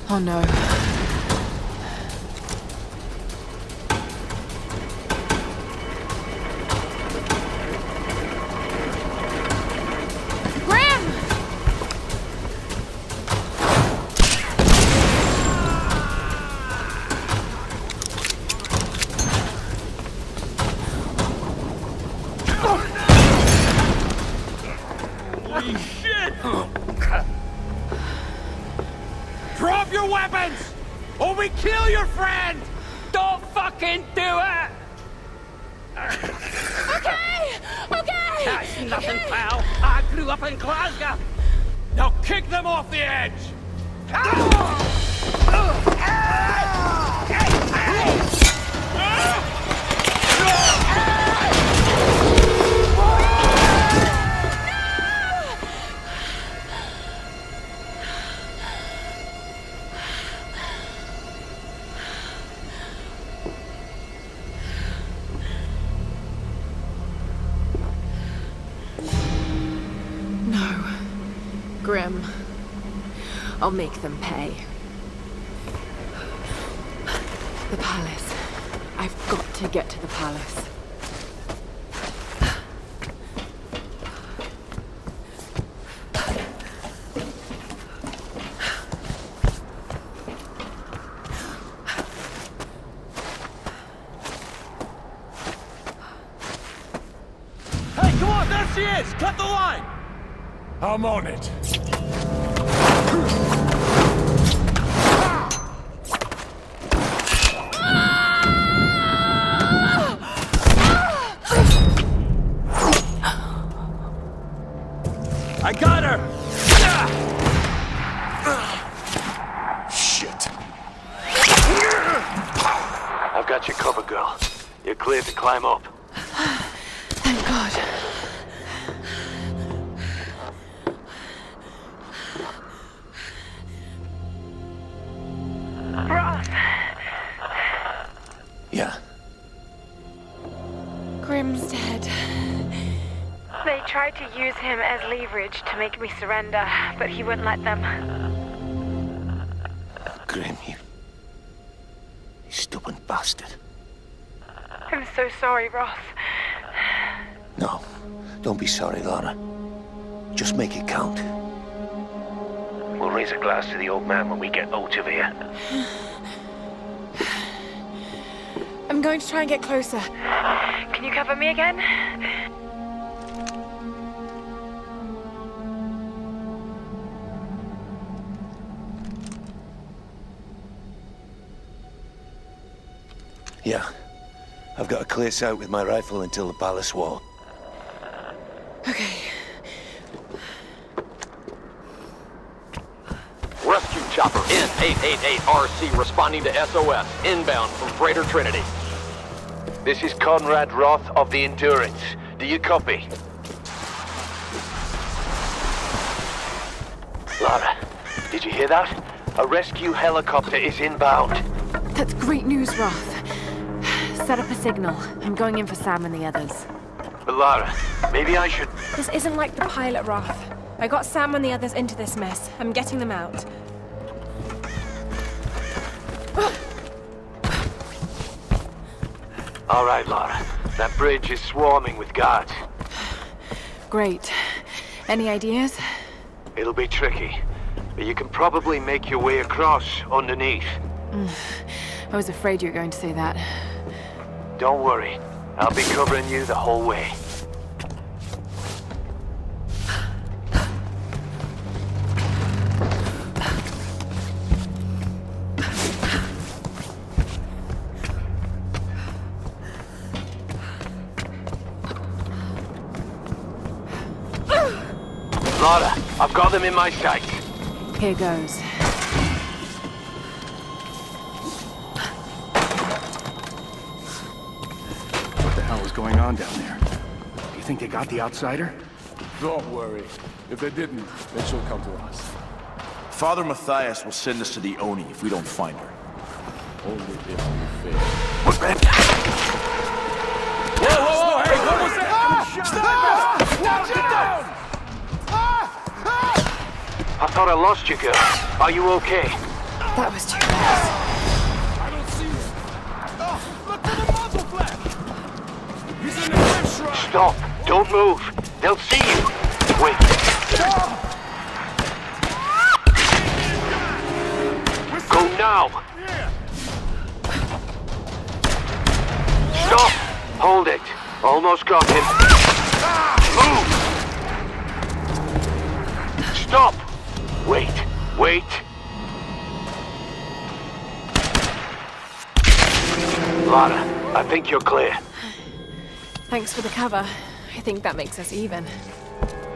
Oh no. Holy shit! Drop your weapons! Or we kill your friend! Don't fucking do it! Okay! Okay! That's nothing, pal. I grew up in Glasgow. Now kick them off the edge! No. Grim. I'll make them pay. The palace. I've got to get to the palace. Hey, come on, there she is! Cut the line! I'm on it. I got her! Shit. I've got your cover, girl. You're cleared to climb up. Thank God. Roth, Yeah. Grim's dead. They tried to use him as leverage to make me surrender, but he wouldn't let them. Grim, you stubborn bastard. I'm so sorry, Roth. No, don't be sorry, Lara. Just make it count. We'll raise a glass to the old man when we get out of here. I'm going to try and get closer. Can you cover me again? Yeah. I've got a clear sight with my rifle until the palace wall. Okay. Rescue chopper N888RC responding to SOS, inbound from Freighter Trinity. This is Conrad Roth of the Endurance. Do you copy? Lara, did you hear that? A rescue helicopter is inbound. That's great news, Roth. Set up a signal. I'm going in for Sam and the others. But Lara, maybe I should... This isn't like the pilot, Roth. I got Sam and the others into this mess. I'm getting them out. All right, Lara. That bridge is swarming with guards. Great. Any ideas? It'll be tricky, but you can probably make your way across underneath. I was afraid you were going to say that. Don't worry. I'll be covering you the whole way. Lara, I've got them in my sight. Here goes. What the hell is going on down there? Do you think they got the outsider? Don't worry. If they didn't, then she'll come to us. Father Matthias will send us to the Oni if we don't find her. Only if you fail. Whoa, hey, what was that? Stop! Watch it down! I thought I lost you, girl. Are you okay? That was too close. I don't see him. Oh, look to the muzzle flap! He's in the cliff shrine! Stop! Don't move! They'll see you! Wait! Go now! Stop! Hold it! Almost got him. Move! Stop! Wait! Wait! Lara, I think you're clear. Thanks for the cover. I think that makes us even.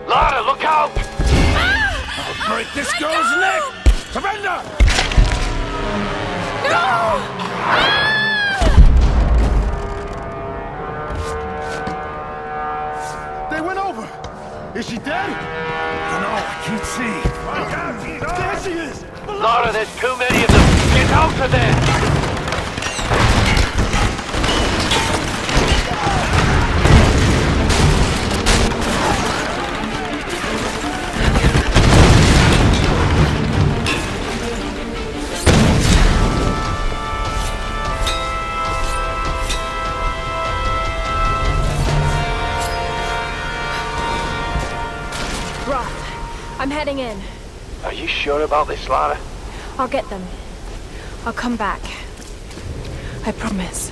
Lara, look out! I'll break this girl's neck! Surrender! No! They went over! Is she dead? I don't know, I can't see. There she is! Lara, there's too many of them! Get out of there! I'm heading in. Are you sure about this, Lara? I'll get them. I'll come back. I promise.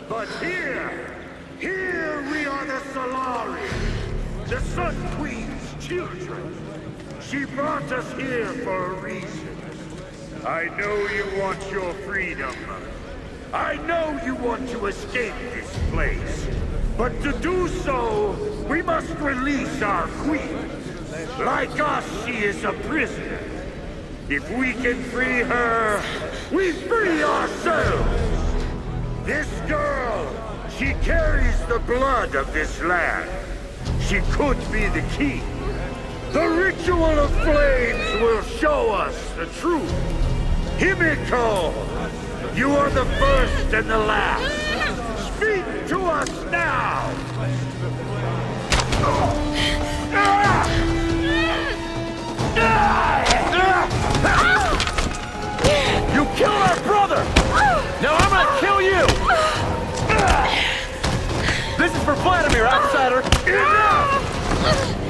But here we are the Solari, the Sun Queen's children. She brought us here for a reason. I know you want your freedom. I know you want to escape this place. But to do so, we must release our queen. Like us, she is a prisoner. If we can free her, we free ourselves. This girl, she carries the blood of this land. She could be the key. The ritual of flames will show us the truth. Himiko, you are the first and the last. Speak to us now. You killed our brother! Now I'm gonna kill you! This is for Vladimir, outsider! Enough!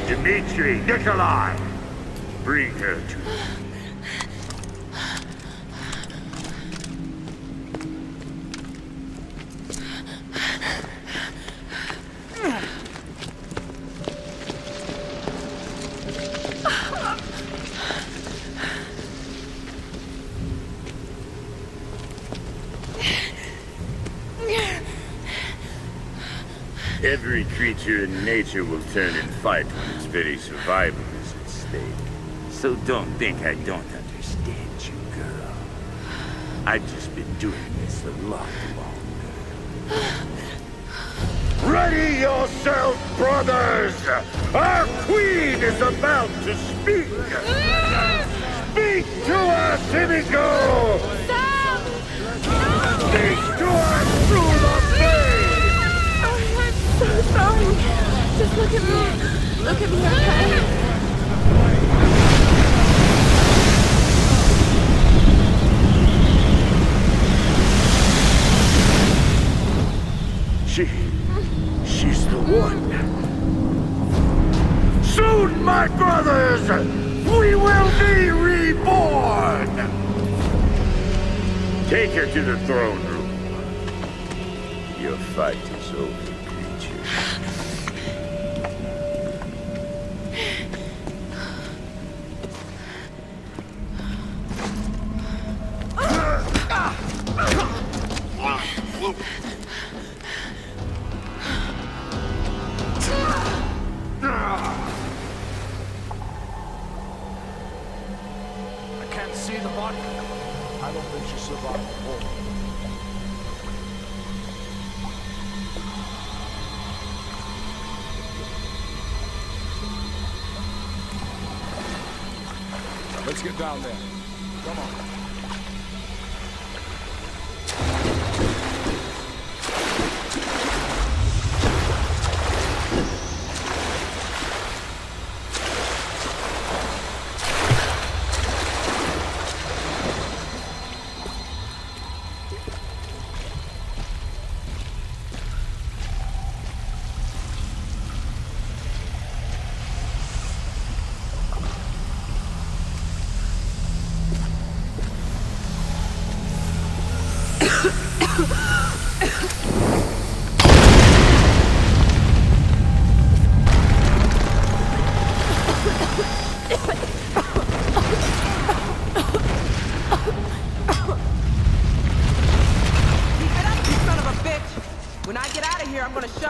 Dmitri, Nikolai, bring her to me. Every creature in nature will turn and fight when its very survival is at stake. So don't think I don't understand you, girl. I've just been doing this a lot longer. Ready yourself, brothers! Our queen is about to speak! Speak to us, Himiko! Sam! Speak to us through the flame! So sorry. Just look at me. Look at me, okay? She's the one. Soon, my brothers, we will be reborn! Take her to the throne room. Your fight is over. Lara. I don't think she'll survive the war. Let's get down there. Come on.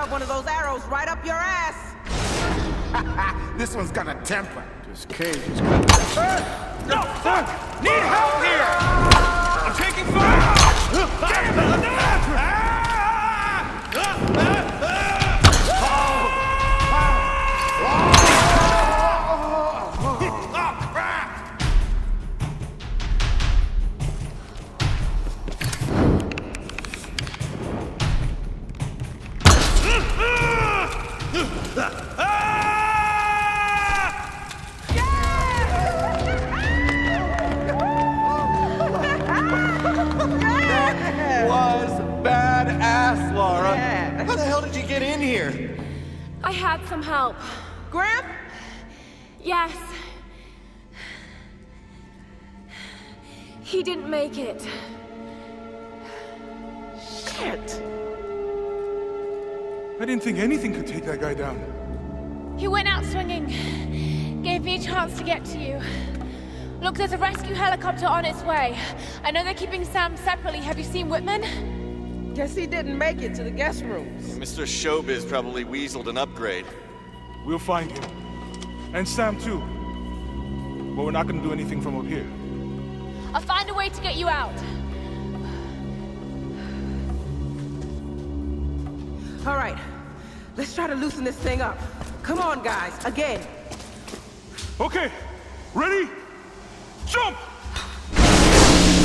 One of those arrows right up your ass. This one's got a temper. This cage is good. No! Fuck! Need help here! I'm taking fire! I had some help. Graham? Yes. He didn't make it. Shit. I didn't think anything could take that guy down. He went out swinging. Gave me a chance to get to you. Look, there's a rescue helicopter on its way. I know they're keeping Sam separately. Have you seen Whitman? Guess he didn't make it to the guest rooms. Mr. Showbiz probably weaseled an upgrade. We'll find him. And Sam too. But we're not gonna do anything from up here. I'll find a way to get you out. All right, let's try to loosen this thing up. Come on, guys, again. Okay, ready? Jump!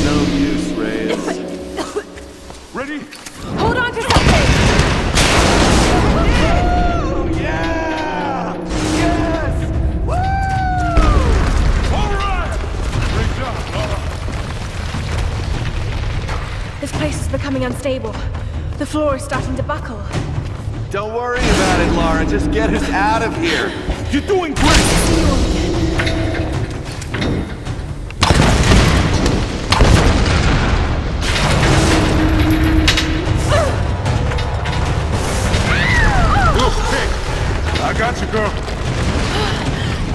No use, Reyes. Ready? Hold on to something! Oh, yeah! Yes! Woo! All right! Great job, Lara. This place is becoming unstable. The floor is starting to buckle. Don't worry about it, Lara. Just get us out of here. You're doing great! I got you, girl.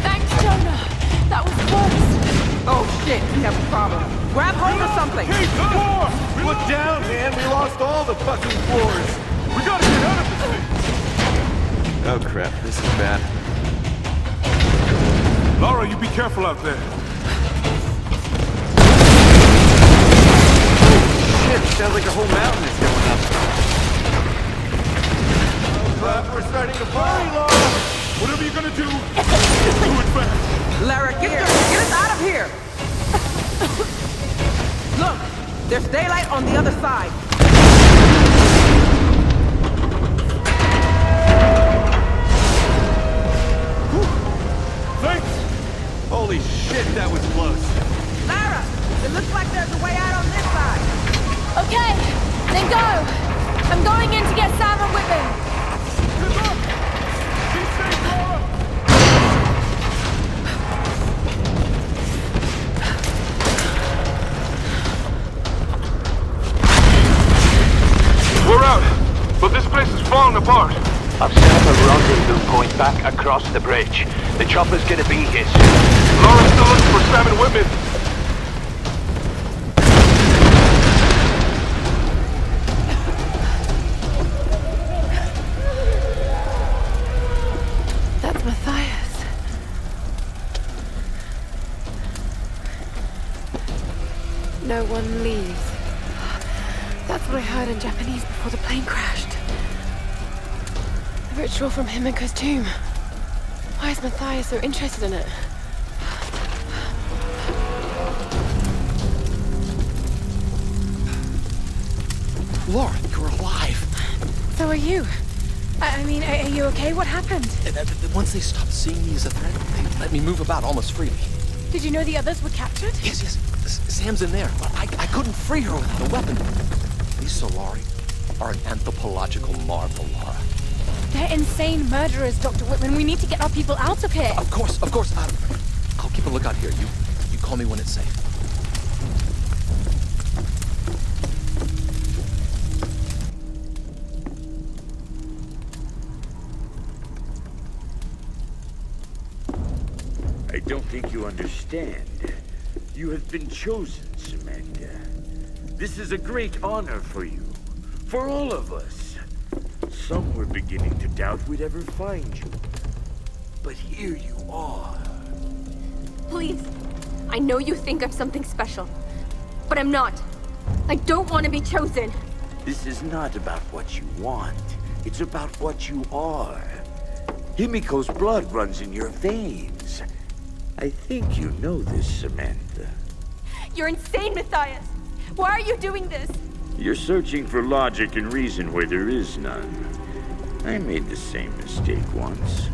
Thanks, Jonah. That was close. Oh, shit, we have a problem. Grab hold of something. Hey, floor! Look down, man. We lost all the fucking floors. We gotta get out of this thing. Oh, crap. This is bad. Lara, you be careful out there. Shit, sounds like a whole mountain is going up. We're starting to party, Lara! Whatever you're gonna do, do it fast. Lara, get us out of here! Look, there's daylight on the other side. Thanks! Holy shit, that was close. Lara, it looks like there's a way out on this side. Okay, then go. I'm going in to get Sam and Whitman. Good luck! Be safe, Lara! We're out, but this place is falling apart. I've set up a rendezvous point back across the bridge. The chopper's gonna be here soon. Laura's still looking for Sam and Whitman. That's Matthias. no one leaves. That's what I heard in Japanese before the plane crashed. The ritual from Himiko's tomb. Why is Matthias so interested in it? Lara, you're alive. So are you. I mean, are you okay? What happened? Once they stopped seeing me as a threat, they let me move about almost freely. Did you know the others were captured? Yes. Sam's in there, but I couldn't free her without a weapon. These Solari are an anthropological marvel, Lara. They're insane murderers, Dr. Whitman. We need to get our people out of here. Of course. I'll keep a lookout here. You call me when it's safe. I don't think you understand. You have been chosen, Samantha. This is a great honor for you. For all of us. Some were beginning to doubt we'd ever find you. But here you are. Please. I know you think I'm something special. But I'm not. I don't want to be chosen. This is not about what you want. It's about what you are. Himiko's blood runs in your veins. I think you know this, Samantha. You're insane, Matthias. Why are you doing this? You're searching for logic and reason where there is none. I made the same mistake once.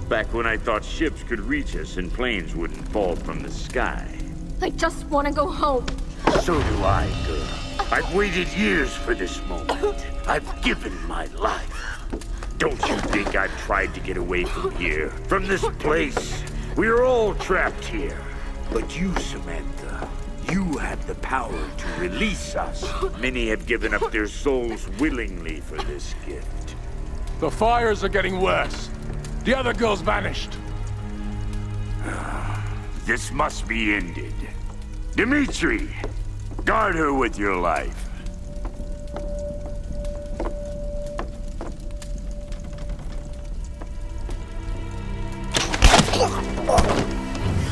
Back when I thought ships could reach us and planes wouldn't fall from the sky. I just want to go home. So do I, girl. I've waited years for this moment. I've given my life. Don't you think I've tried to get away from here? From this place? We're all trapped here. But you, Samantha, you have the power to release us. Many have given up their souls willingly for this gift. The fires are getting worse. The other girl's vanished. This must be ended. Dimitri, guard her with your life.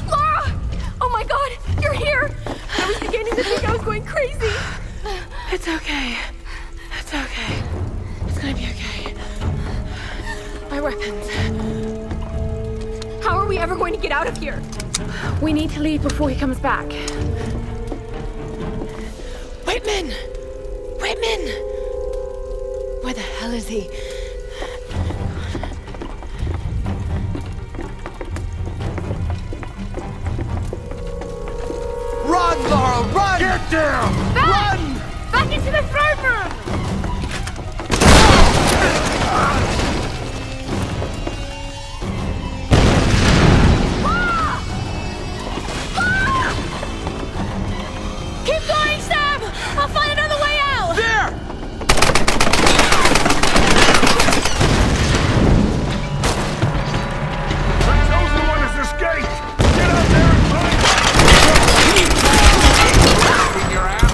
Lara! Oh my god, you're here! I was beginning to think I was going crazy. It's okay. It's okay. It's gonna be okay. My weapons. How are we ever going to get out of here? We need to leave before he comes back. Whitman! Whitman! Where the hell is he? Run, Lara, run! Get down! Run! Back into the throne room! Keep going, Sam! I'll find another way out! There! The chosen one has escaped! Get out there and find Your ammo.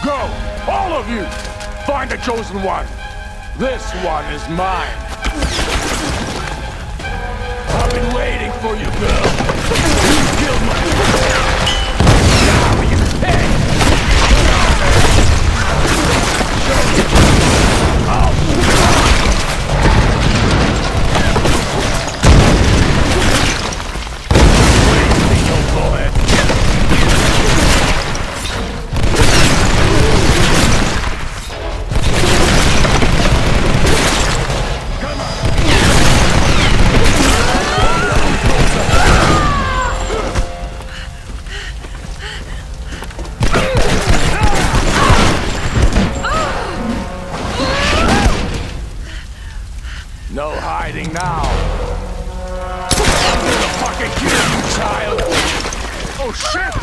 Go! All of you! Find the chosen one! This one is mine! I've been waiting for you, girl! You killed my... Now you pay! hiding now? I'm gonna fucking kill you, child! Oh shit!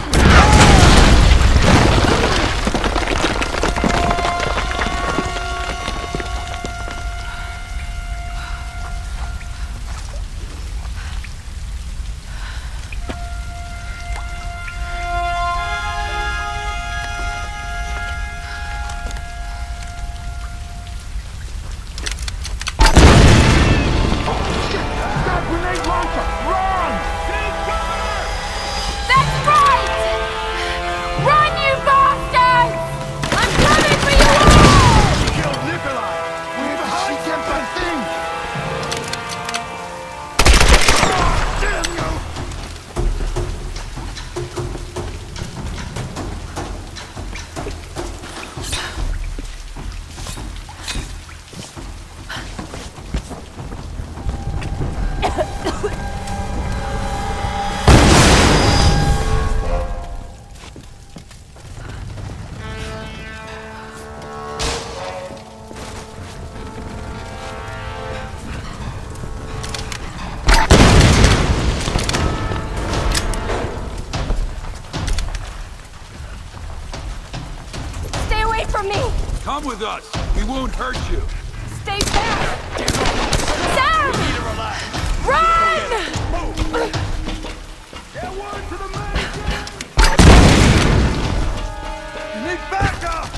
Come with us. We won't hurt you. Stay back! Sam! You need to relax. Run! Get word to the manager! You need backup!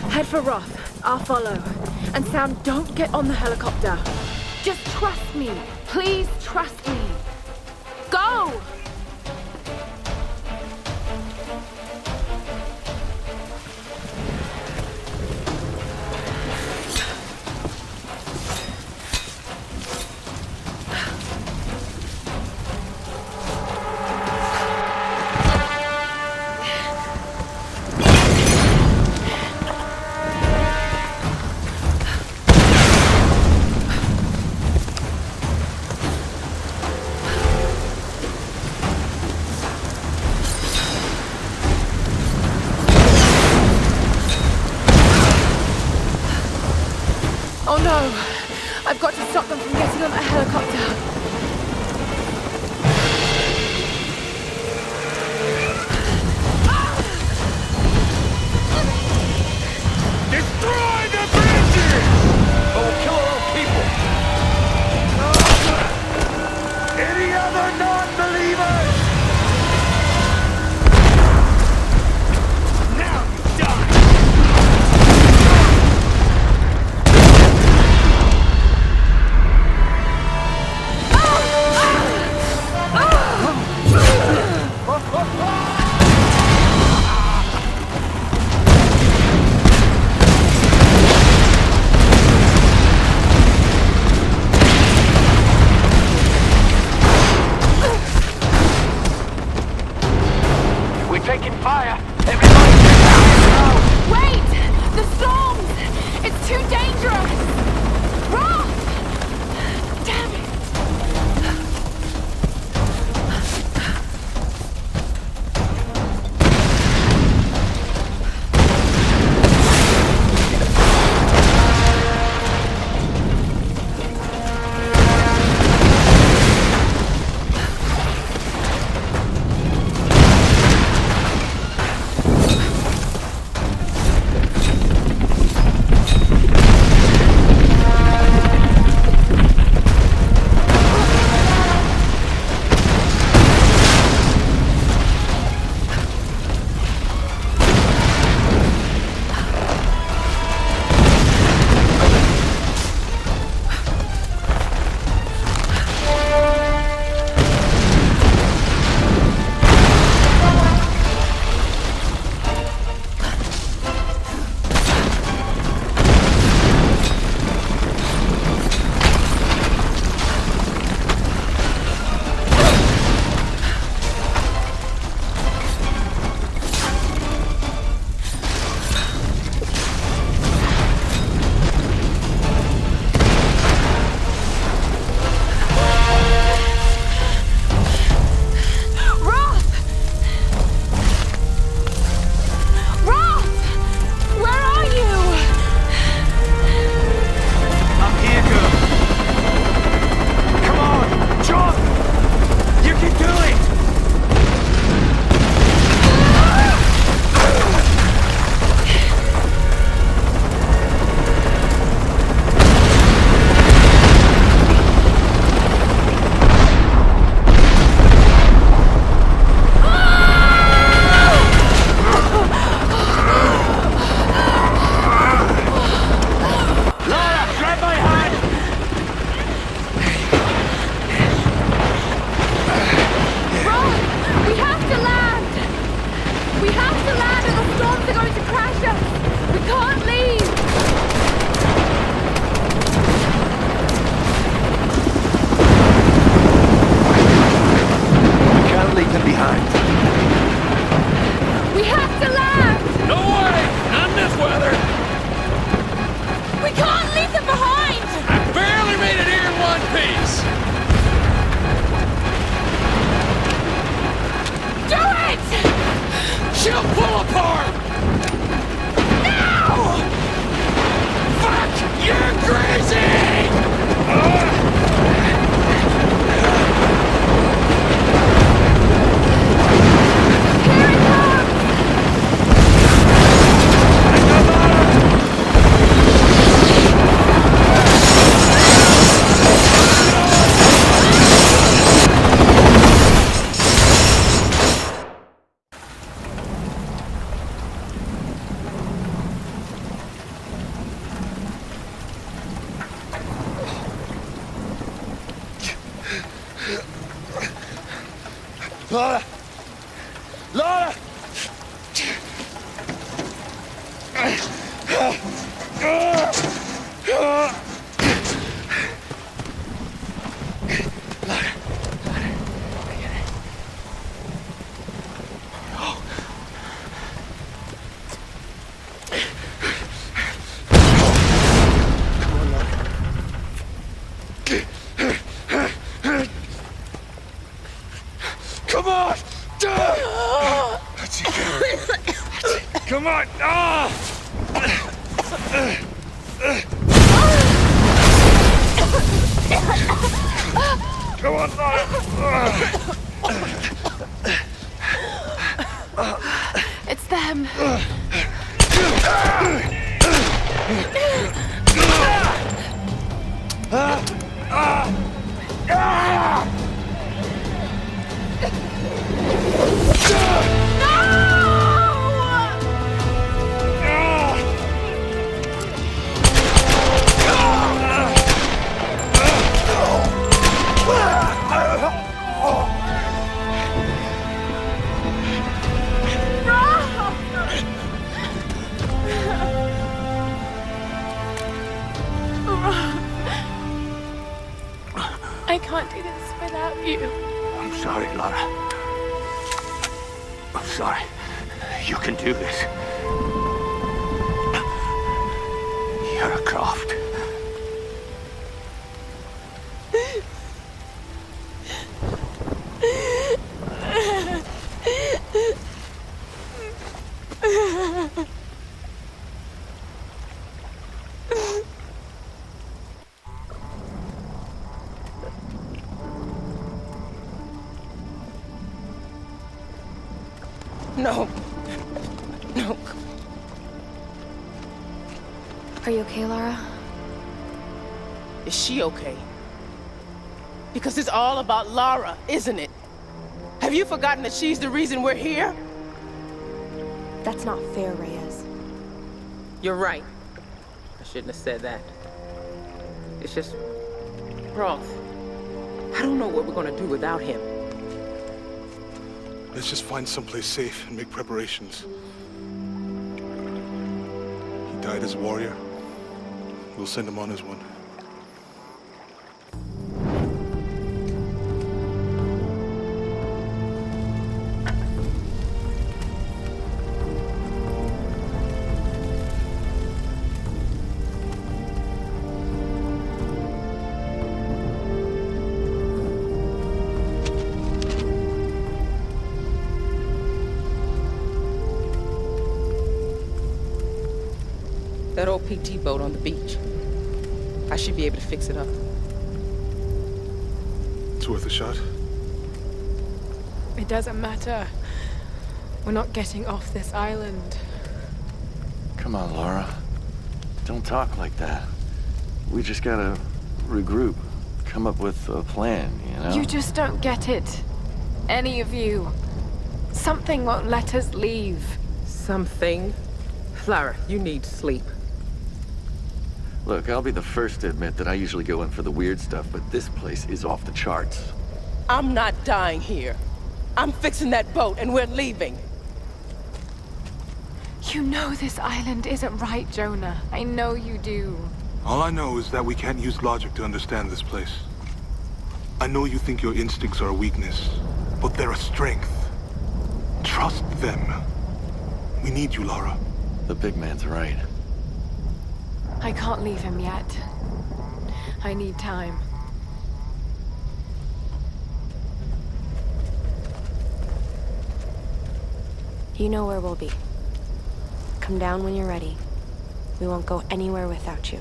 Head for Roth. I'll follow. And Sam, don't get on the helicopter. Just trust me. Please trust me. Go! Oh no! I've got to stop them from getting on that helicopter. Destroy the bridges! Or we'll kill our own people. Any other non-believers? Now you die! Lara! Lara! Come on! That's it. Come on! Come on, Lara! It's them. I can't do this without you. I'm sorry, Lara. I'm sorry. You can do this. Lara Croft. No. No. Are you okay, Lara? Is she okay? Because it's all about Lara, isn't it? Have you forgotten that she's the reason we're here? That's not fair, Reyes. You're right. I shouldn't have said that. It's just... Roth. I don't know what we're gonna do without him. Let's just find someplace safe and make preparations. He died as a warrior. We'll send him on as one. That old PT boat on the beach. I should be able to fix it up. It's worth a shot. It doesn't matter. We're not getting off this island. Come on, Lara. Don't talk like that. We just gotta regroup. Come up with a plan, you know? You just don't get it. Any of you. Something won't let us leave. Something? Lara, you need sleep. Look, I'll be the first to admit that I usually go in for the weird stuff, but this place is off the charts. I'm not dying here. I'm fixing that boat and we're leaving. You know this island isn't right, Jonah. I know you do. All I know is that we can't use logic to understand this place. I know you think your instincts are a weakness, but they're a strength. Trust them. We need you, Lara. The big man's right. I can't leave him yet. I need time. You know where we'll be. Come down when you're ready. We won't go anywhere without you.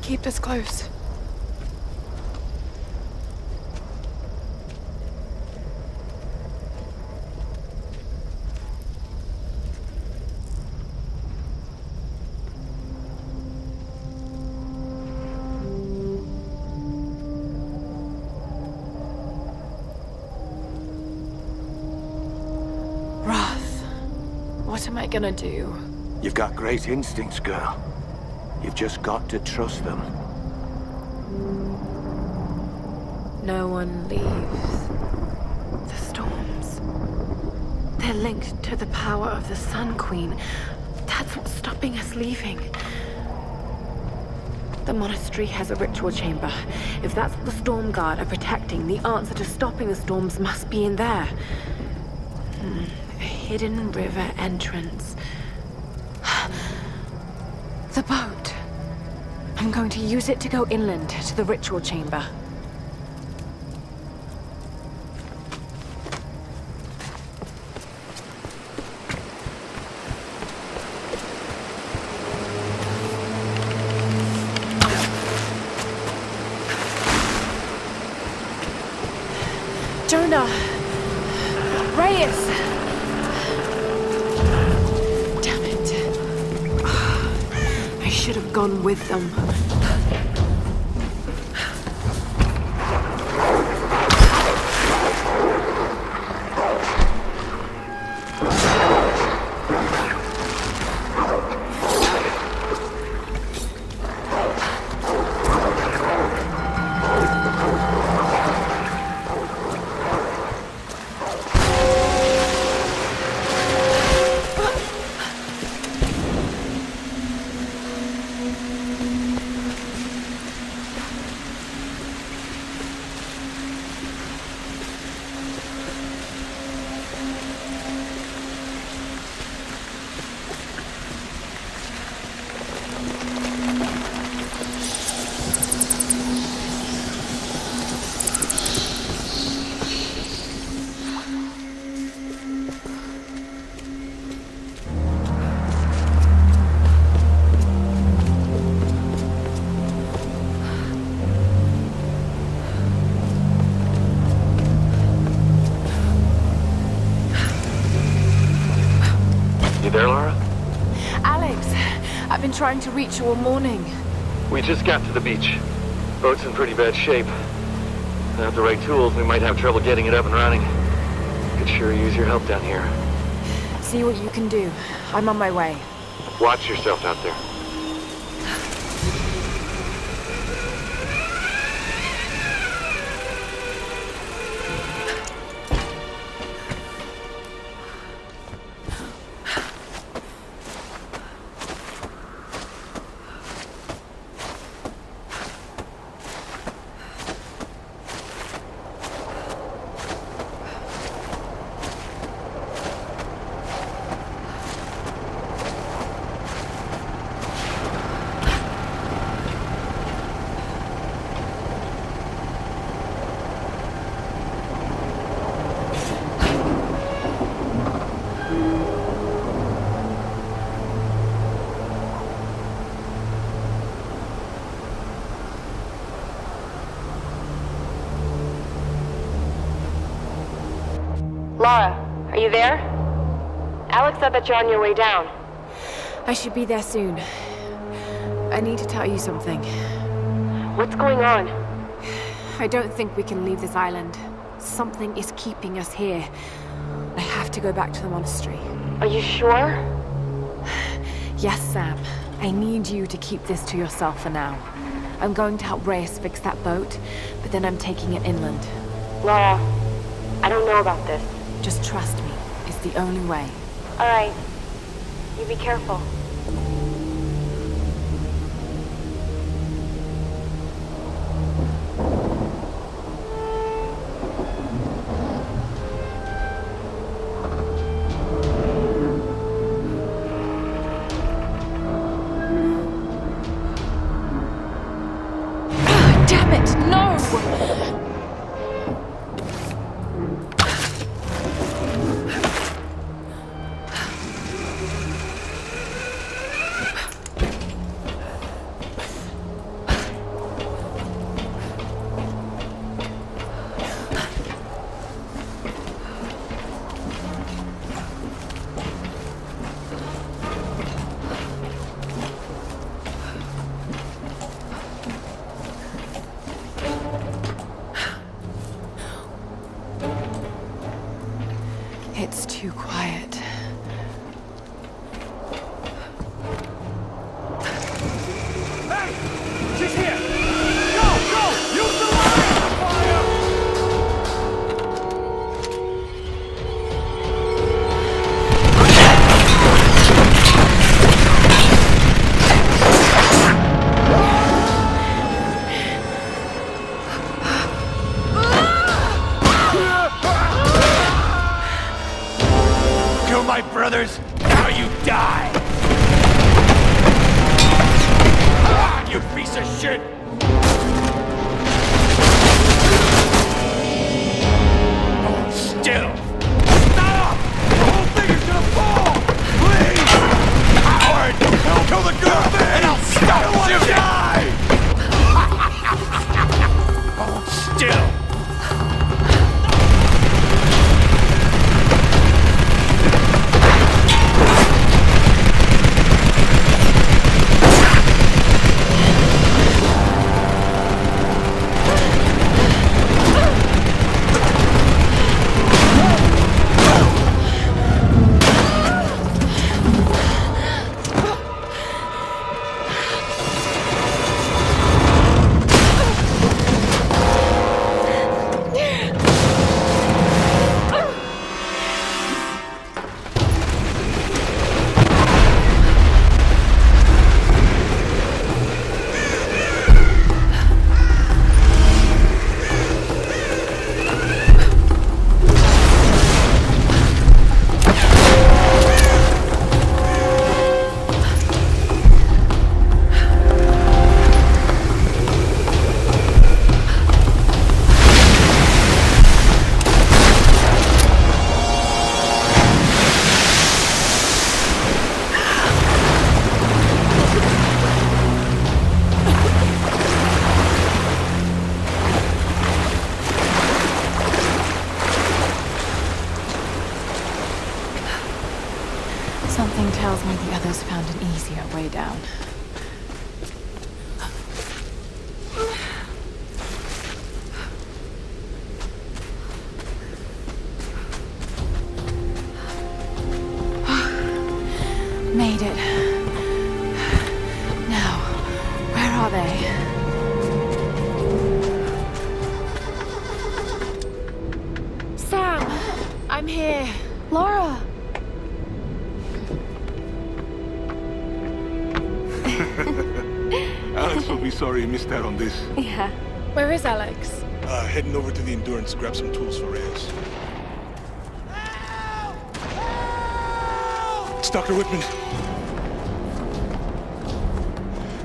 Keep this close. What am I gonna do? You've got great instincts, girl. You've just got to trust them. No one leaves. The storms. They're linked to the power of the Sun Queen. That's what's stopping us leaving. The monastery has a ritual chamber. If that's what the Storm Guard are protecting, the answer to stopping the storms must be in there. A hidden river entrance. The boat. I'm going to use it to go inland to the ritual chamber. Jonah! Reyes! Damn it. I should have gone with them. You there, Lara? Alex, I've been trying to reach you all morning. We just got to the beach. Boat's in pretty bad shape. Without the right tools, we might have trouble getting it up and running. Could sure use your help down here. See what you can do. I'm on my way. Watch yourself out there. Lara, are you there? Alex said that you're on your way down. I should be there soon. I need to tell you something. What's going on? I don't think we can leave this island. Something is keeping us here. I have to go back to the monastery. Are you sure? Yes, Sam. I need you to keep this to yourself for now. I'm going to help Reyes fix that boat, but then I'm taking it inland. Lara, I don't know about this. Just trust me. It's the only way. All right. You be careful. Damn it, no! It's too quiet. brothers. Now you die! Ah, you piece of shit! Hold still! Stop! The whole thing is gonna fall! Please! Coward! Kill the girl, and I'll stop shooting! Die! Hold still! Something tells me the others found an easier way down. Made it. Now, where are they? Sam! I'm here. Lara! Alex will be sorry he missed out on this. Yeah. Where is Alex? Heading over to the Endurance to grab some tools for Reyes. It's Dr. Whitman.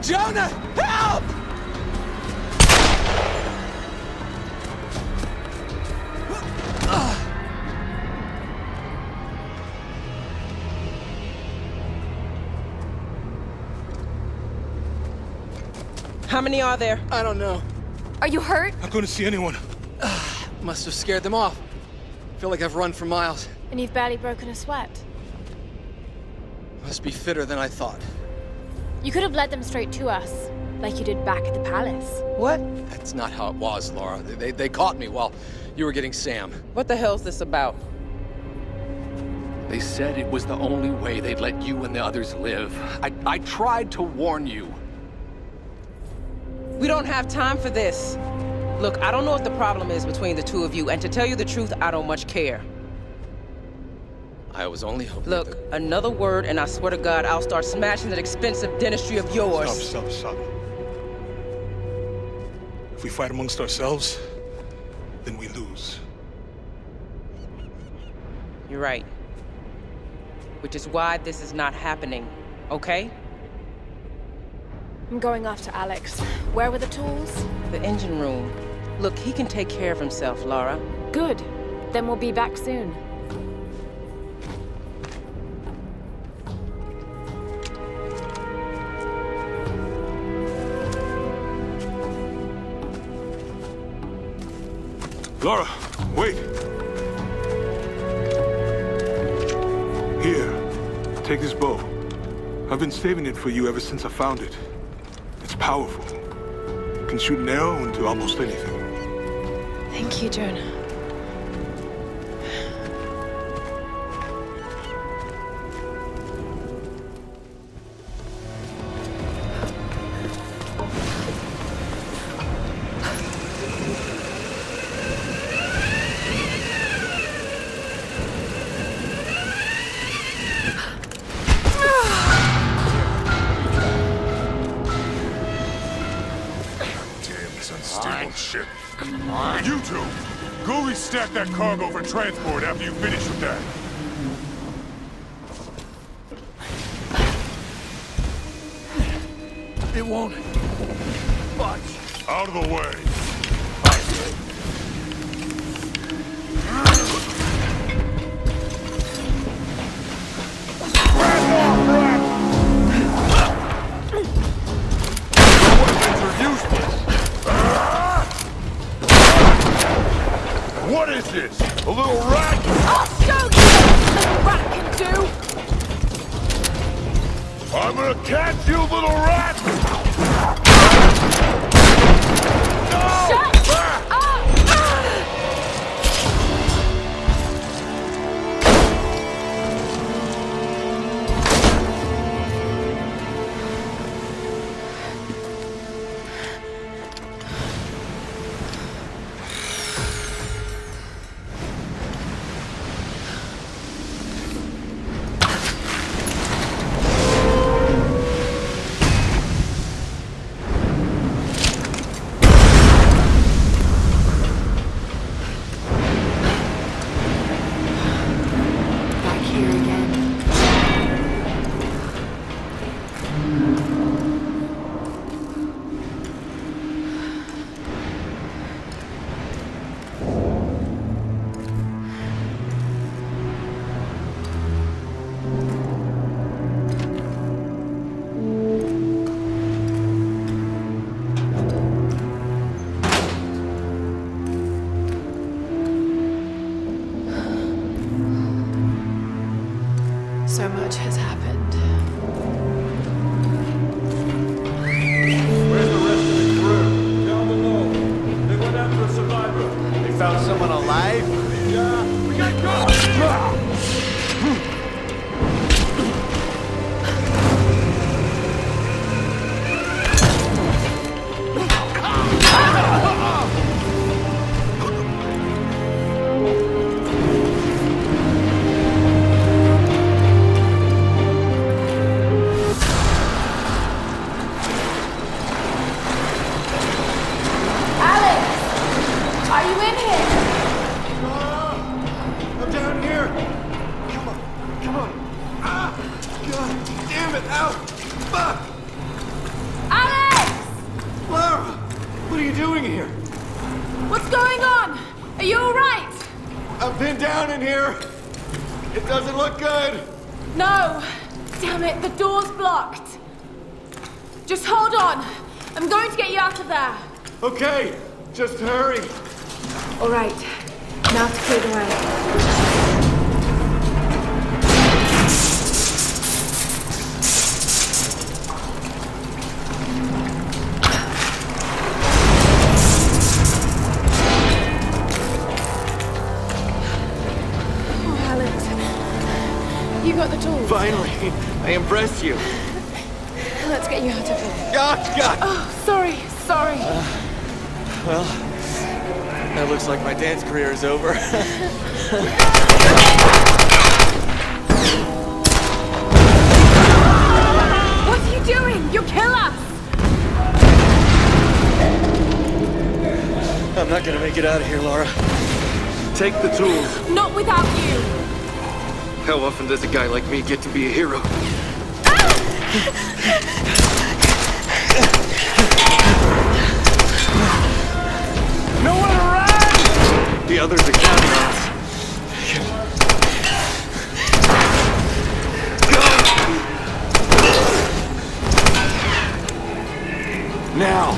Jonah, help! How many are there? I don't know. Are you hurt? I couldn't see anyone. Must have scared them off. Feel like I've run for miles. And you've barely broken a sweat. Must be fitter than I thought. You could have led them straight to us, like you did back at the palace. What? That's not how it was, Laura. They caught me while you were getting Sam. What the hell's this about? They said it was the only way they'd let you and the others live. I tried to warn you. We don't have time for this. Look, I don't know what the problem is between the two of you, and to tell you the truth, I don't much care. I was only hoping. Look, another word, and I swear to God, I'll start smashing that expensive dentistry of yours. Stop. If we fight amongst ourselves, then we lose. You're right. Which is why this is not happening, okay? I'm going after Alex. Where were the tools? The engine room. Look, he can take care of himself, Lara. Good. Then we'll be back soon. Lara, wait! Here, take this bow. I've been saving it for you ever since I found it. It's powerful. It can shoot an arrow into almost anything. Thank you, Jonah. Shit. You two, go restack that cargo for transport after you finish with that. It won't budge. Out of the way. What is this? A little rat? I'll show you what a little rat can do! I'm gonna catch you, little rat! No! Shut up! So much has happened. Where's the rest of the crew? Down below. They went after a survivor. They found someone alive? Yeah, we got company! What's going on? Are you alright? I'm pinned down in here. It doesn't look good. No. Damn it, the door's blocked. Just hold on. I'm going to get you out of there. Okay, just hurry. Alright. Now to clear the way. You got the tools. Finally, I impressed you. Let's get you out of here. God. Oh, sorry. Well, that looks like my dance career is over. What are you doing? You'll kill us! I'm not gonna make it out of here, Lara. Take the tools. Not without you. How often does a guy like me get to be a hero? Nowhere to run! The others are counting on us. Now!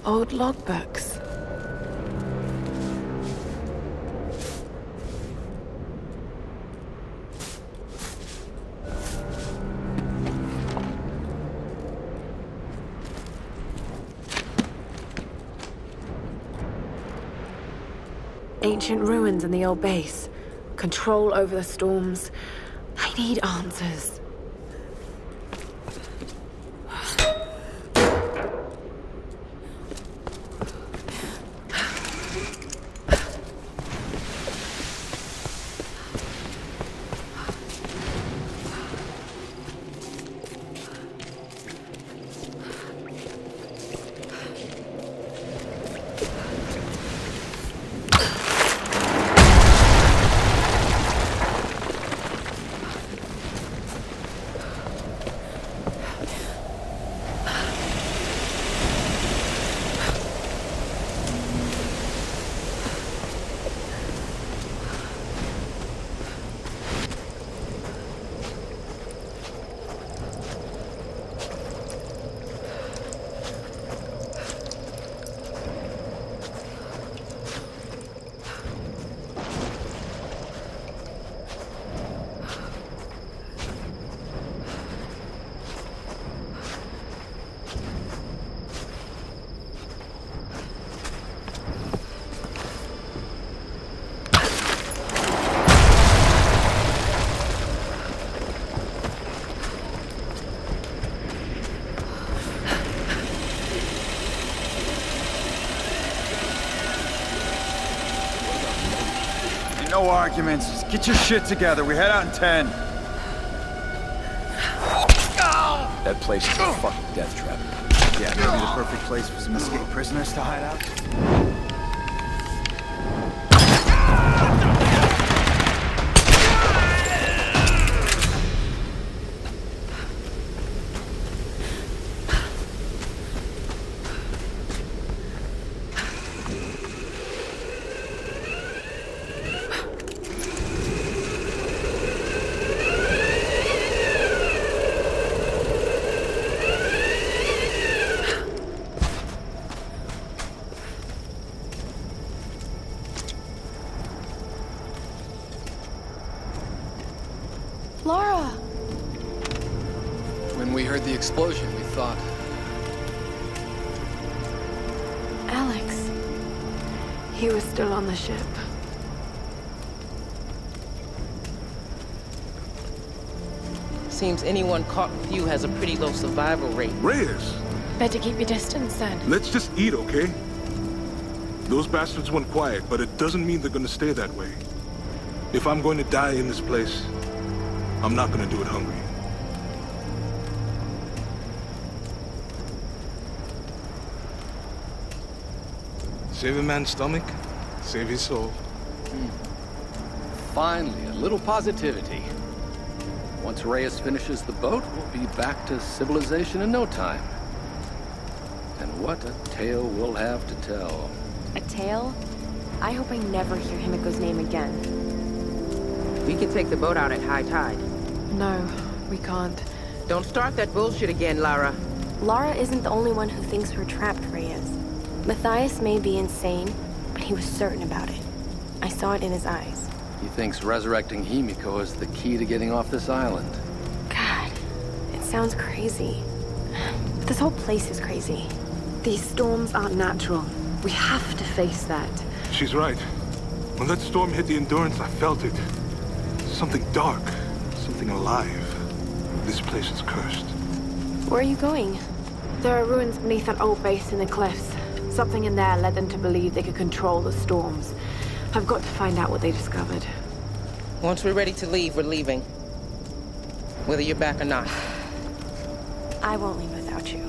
Old logbooks. Ancient ruins in the old base. Control over the storms. I need answers. No arguments. Just get your shit together. We head out in 10. That place is a fucking death trap. Yeah, maybe the perfect place for some escaped prisoners to hide out. Lara! When we heard the explosion, we thought... Alex. He was still on the ship. Seems anyone caught with you has a pretty low survival rate. Reyes! Better keep your distance then. Let's just eat, okay? Those bastards went quiet, but it doesn't mean they're gonna stay that way. If I'm going to die in this place, I'm not gonna do it hungry. Save a man's stomach, save his soul. Finally, a little positivity. Once Reyes finishes the boat, we'll be back to civilization in no time. And what a tale we'll have to tell. A tale? I hope I never hear Himiko's name again. We can take the boat out at high tide. No, we can't. Don't start that bullshit again, Lara. Lara isn't the only one who thinks we're trapped, Reyes. Matthias may be insane, but he was certain about it. I saw it in his eyes. He thinks resurrecting Himiko is the key to getting off this island. God, it sounds crazy. But this whole place is crazy. These storms aren't natural. We have to face that. She's right. When that storm hit the Endurance, I felt it. Something dark, something alive. This place is cursed. Where are you going? There are ruins beneath an old base in the cliffs. Something in there led them to believe they could control the storms. I've got to find out what they discovered. Once we're ready to leave, we're leaving. Whether you're back or not. I won't leave without you.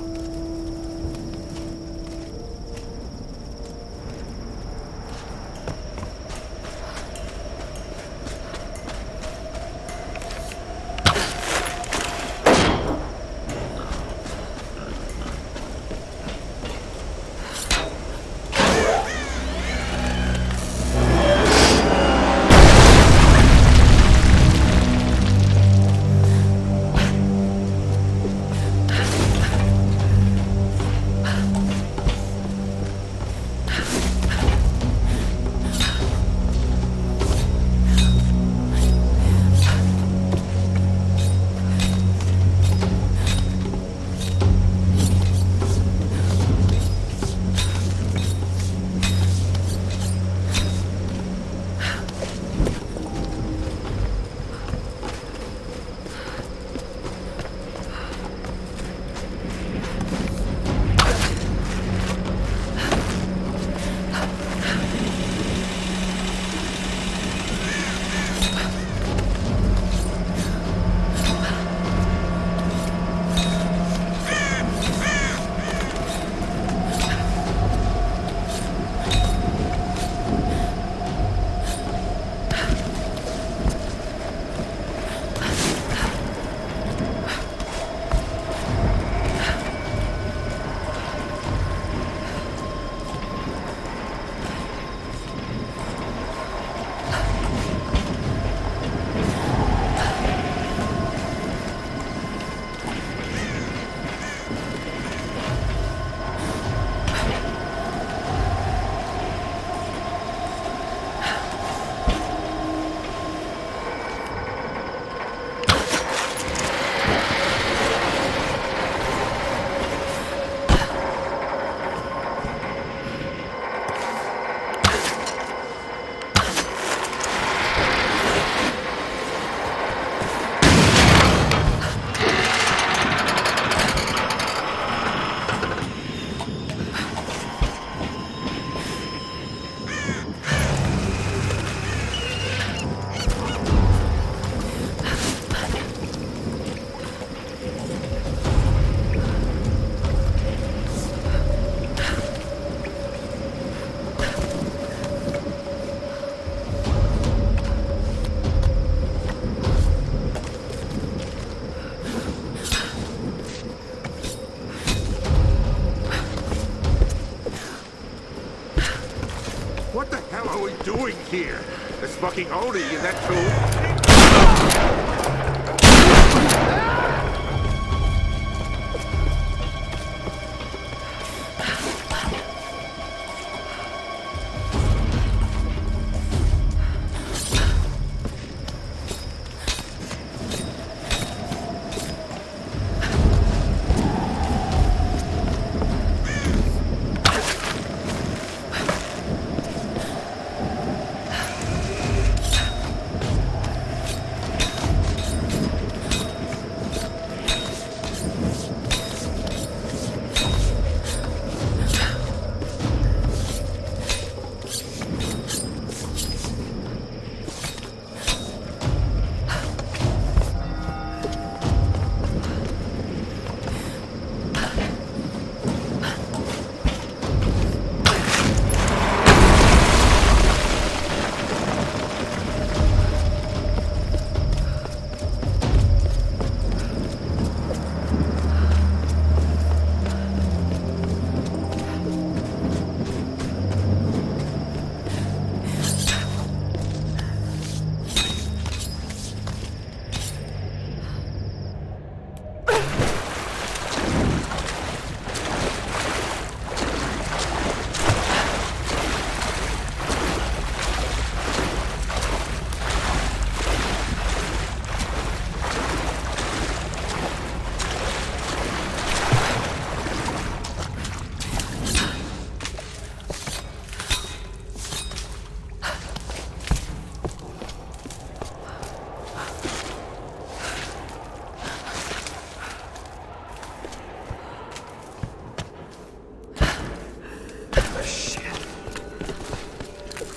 doing here? This fucking Oni in that tomb?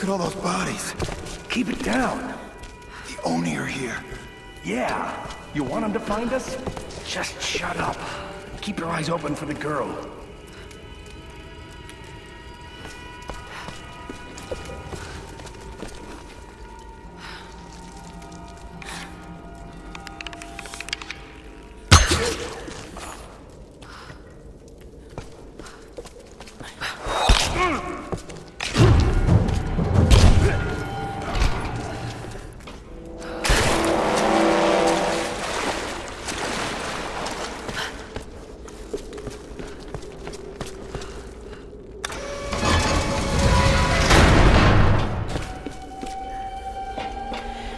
Look at all those bodies. Keep it down. The Oni are here. Yeah. You want them to find us? Just shut up. Keep your eyes open for the girl.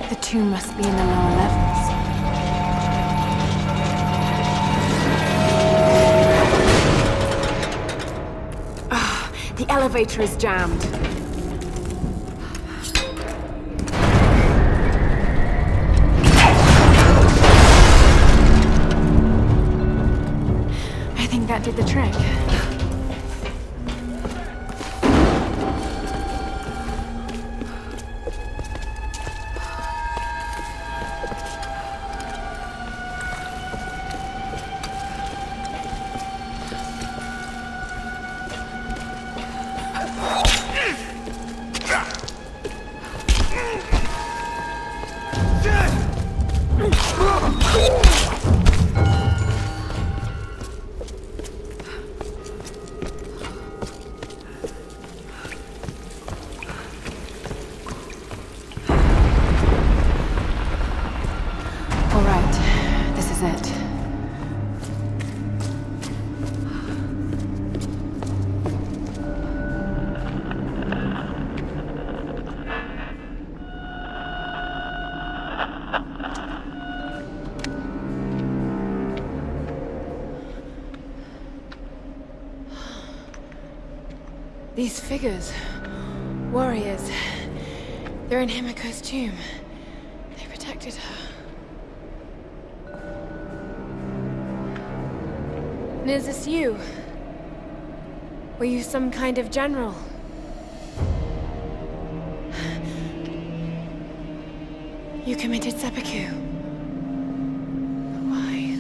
The tomb must be in the lower levels. The elevator is jammed. I think that did the trick. These figures, warriors, they're in Himiko's tomb. They protected her. And is this you? Were you some kind of general? You committed seppuku. Why?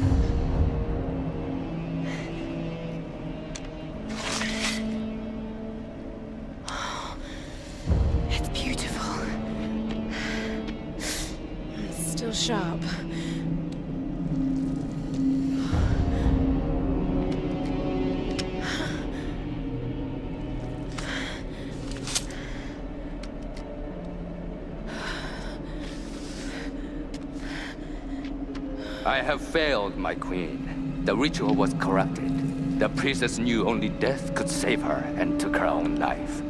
It's beautiful. It's still sharp. I have failed, my queen. The ritual was corrupted. The priestess knew only death could save her and took her own life.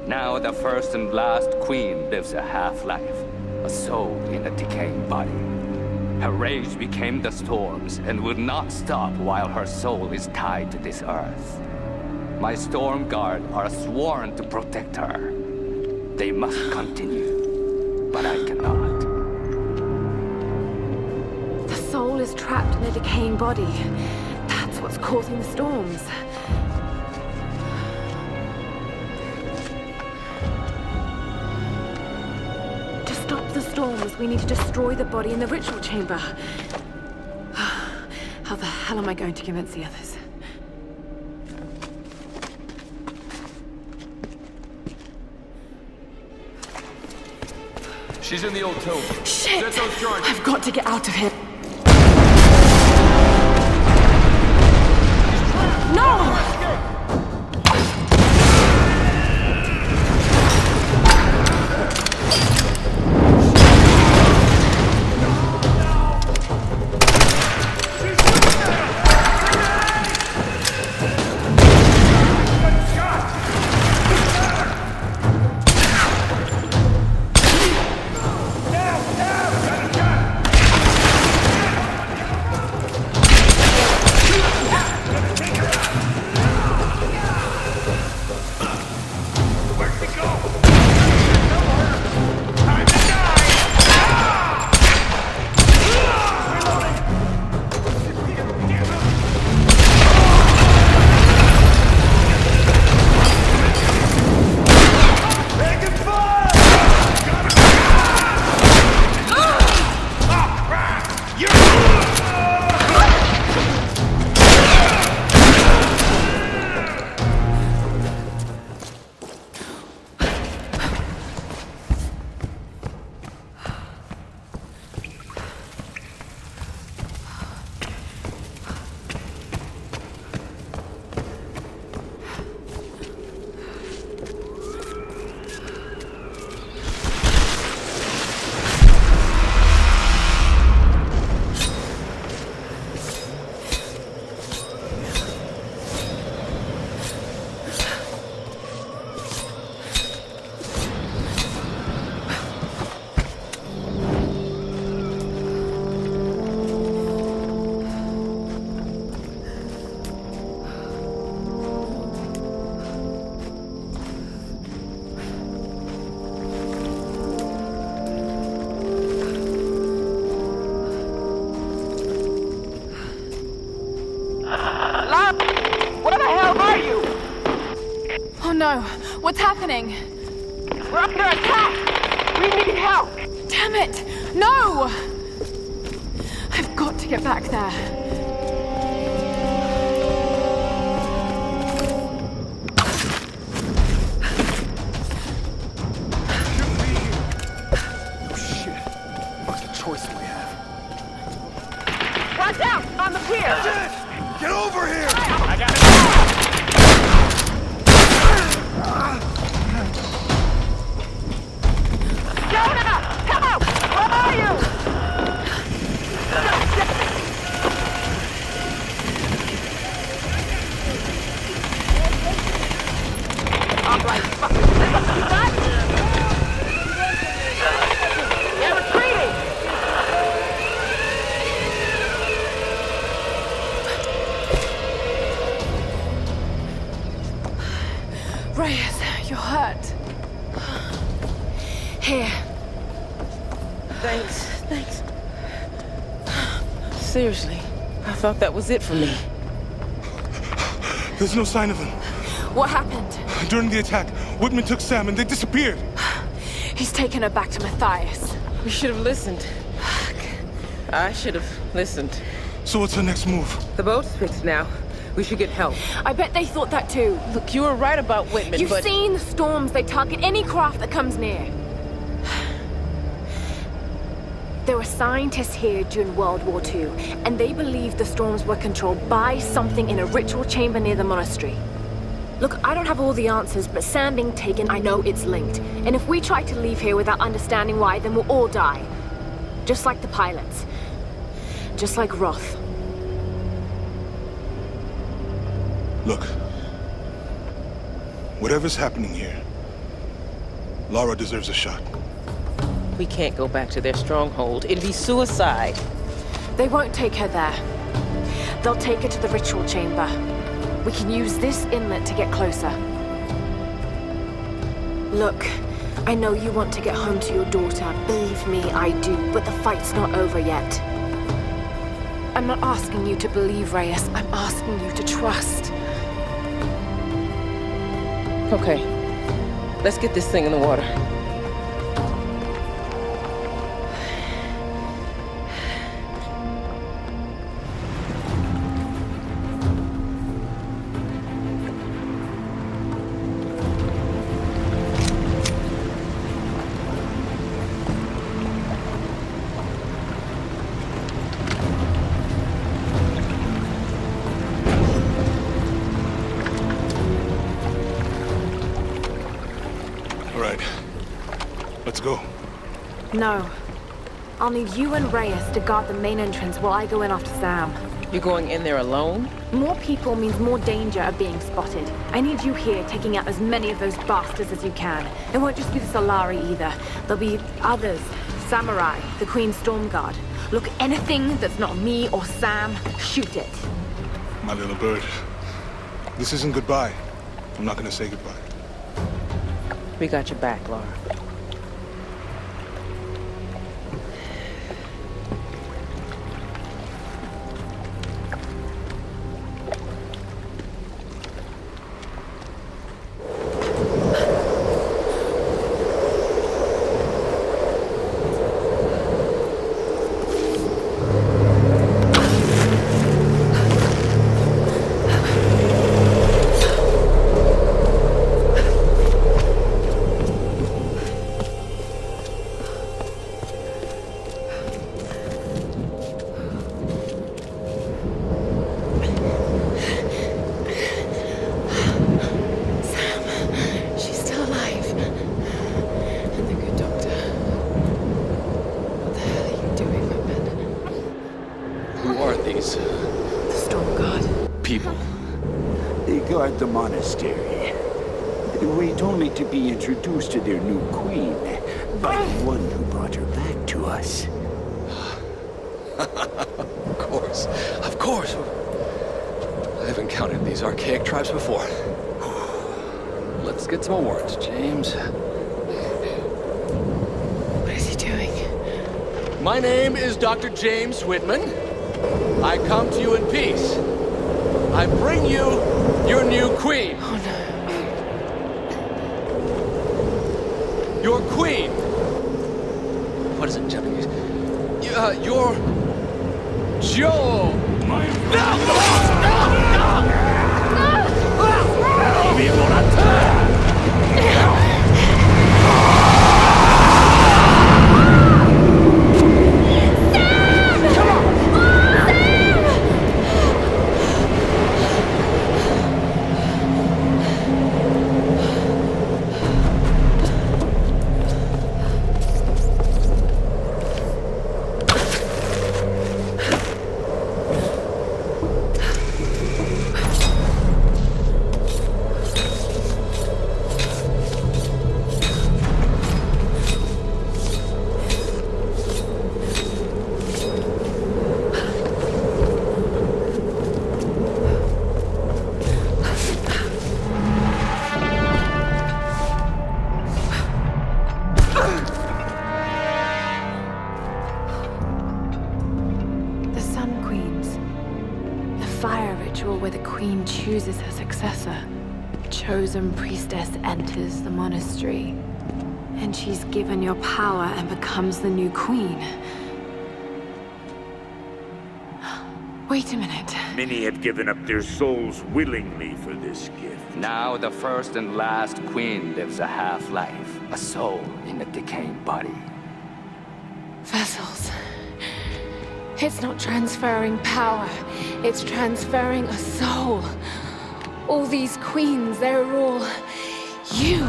Now the first and last queen lives a half-life, a soul in a decaying body. Her rage became the storms and would not stop while her soul is tied to this earth. My storm guard are sworn to protect her. They must continue, but I cannot. The soul is trapped in a decaying body. That's what's causing the storms. To stop the storms, we need to destroy the body in the ritual chamber. How the hell am I going to convince the others? She's in the old tomb. Shit! Get those charges. I've got to get out of here. No! No! What's happening? We're under attack! We need help! Damn it! No! I've got to get back there. Oh shit. What's the choice we have? Watch out! On the pier! Get over here! I got it! Jonah! Come out! Where are you? All right, fuck. What? They're retreating! Reyes, you're hurt. Here. Thanks. Seriously, I thought that was it for me. There's no sign of them. What happened? During the attack, Whitman took Sam and they disappeared. He's taken her back to Matthias. We should have listened. I should have listened. So what's our next move? The boat's fixed now. We should get help. I bet they thought that too. Look, you were right about Whitman, You've but... seen the storms. They target any craft that comes near. There were scientists here during World War II, and they believed the storms were controlled by something in a ritual chamber near the monastery. Look, I don't have all the answers, but Sam being taken, I know it's linked. And if we try to leave here without understanding why, then we'll all die. Just like the pilots. just like Roth. Look. Whatever's happening here, Lara deserves a shot. We can't go back to their stronghold. It'd be suicide. They won't take her there. They'll take her to the ritual chamber. We can use this inlet to get closer. Look, I know you want to get home to your daughter. Believe me, I do, but the fight's not over yet. I'm not asking you to believe, Reyes. I'm asking you to trust. Okay. Let's get this thing in the water. Let's go. No. I'll need you and Reyes to guard the main entrance while I go in after Sam. You're going in there alone? More people means more danger of being spotted. I need you here taking out as many of those bastards as you can. It won't just be the Solari either. There'll be others. Samurai, the Queen's Storm Guard. Look, anything that's not me or Sam, shoot it. My little bird. This isn't goodbye. I'm not gonna say goodbye. We got your back, Lara. The monastery. They wait only to be introduced to their new queen by the one who brought her back to us. Of course. I've encountered these archaic tribes before. Let's get some awards, James. What is he doing? My name is Dr. James Whitman. I come to you in peace. I bring you your new queen. Oh, no. Your queen. What is it in Japanese? Your... Joe. No! Where the queen chooses her successor. Chosen priestess enters the monastery, and she's given your power and becomes the new queen. Wait a minute. Many have given up their souls willingly for this gift. Now the first and last queen lives a half-life, a soul in a decaying body. Vessels. It's not transferring power. It's transferring a soul. All these queens, they're all... you.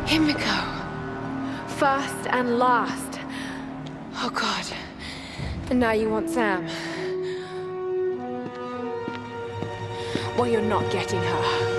Himiko. First and last. Oh God. And now you want Sam. Well, you're not getting her.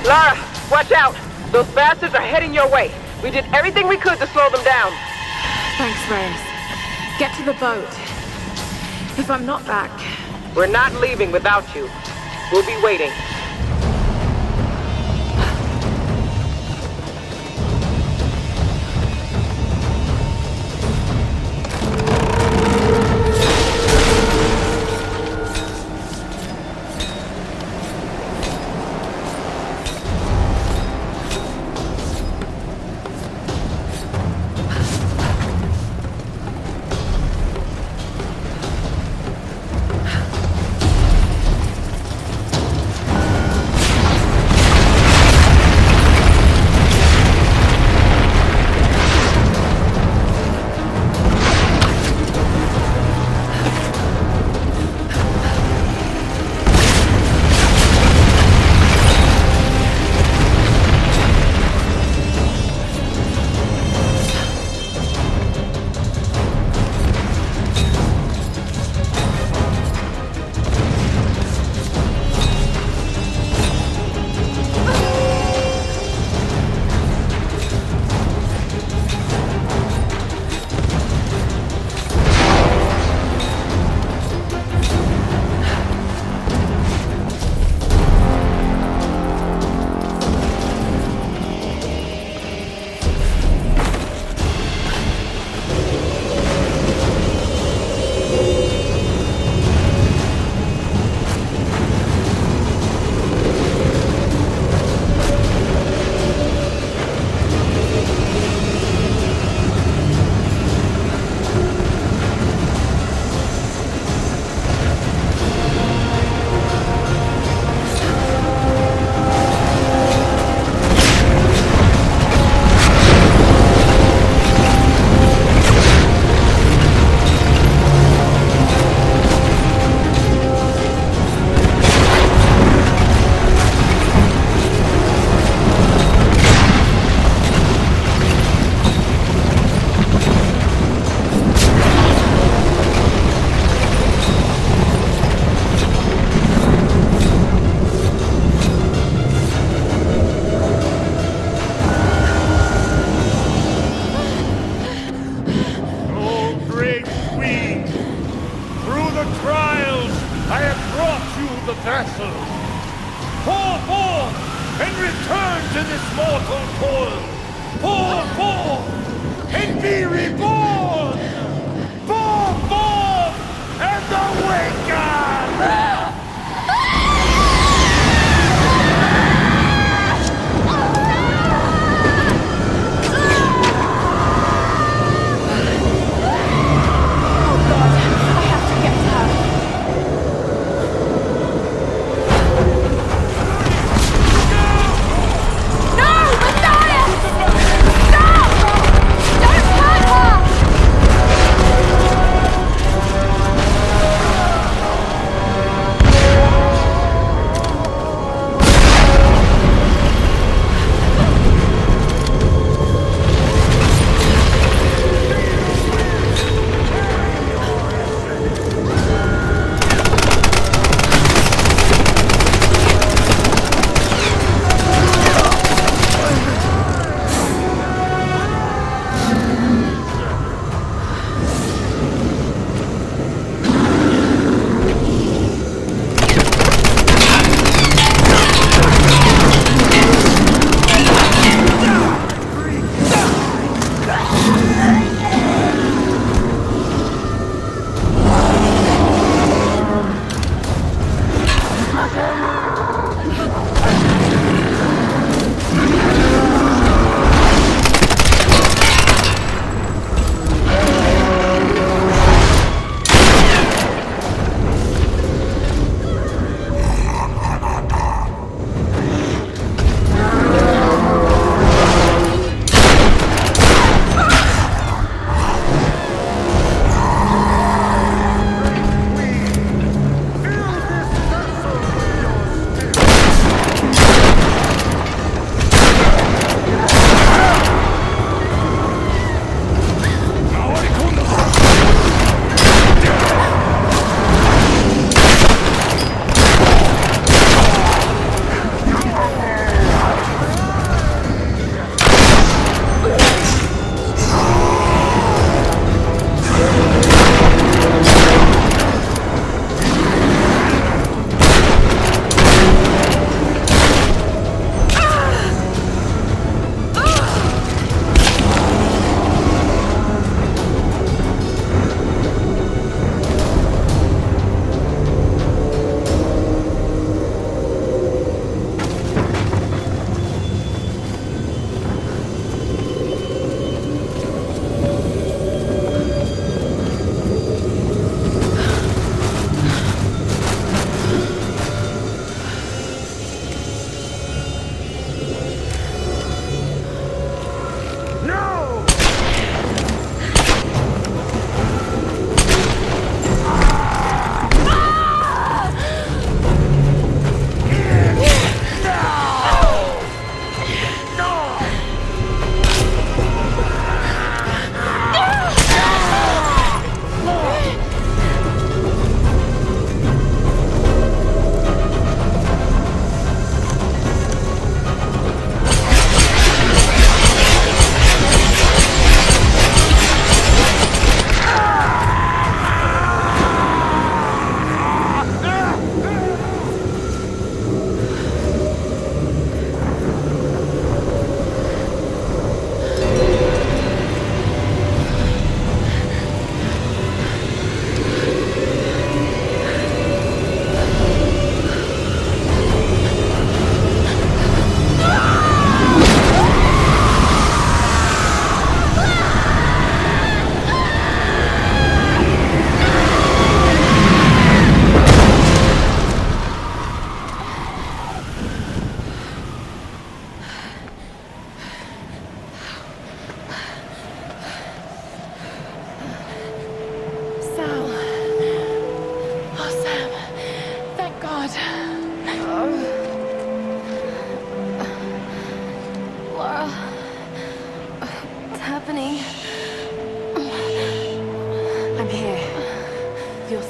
Lara, watch out! Those bastards are heading your way. We did everything we could to slow them down. Thanks, Reyes. Get to the boat. If I'm not back... We're not leaving without you. We'll be waiting. trials, I have brought you the vessel. Pour forth and return to this mortal coil. Pour forth and be reborn. Pour forth and awaken.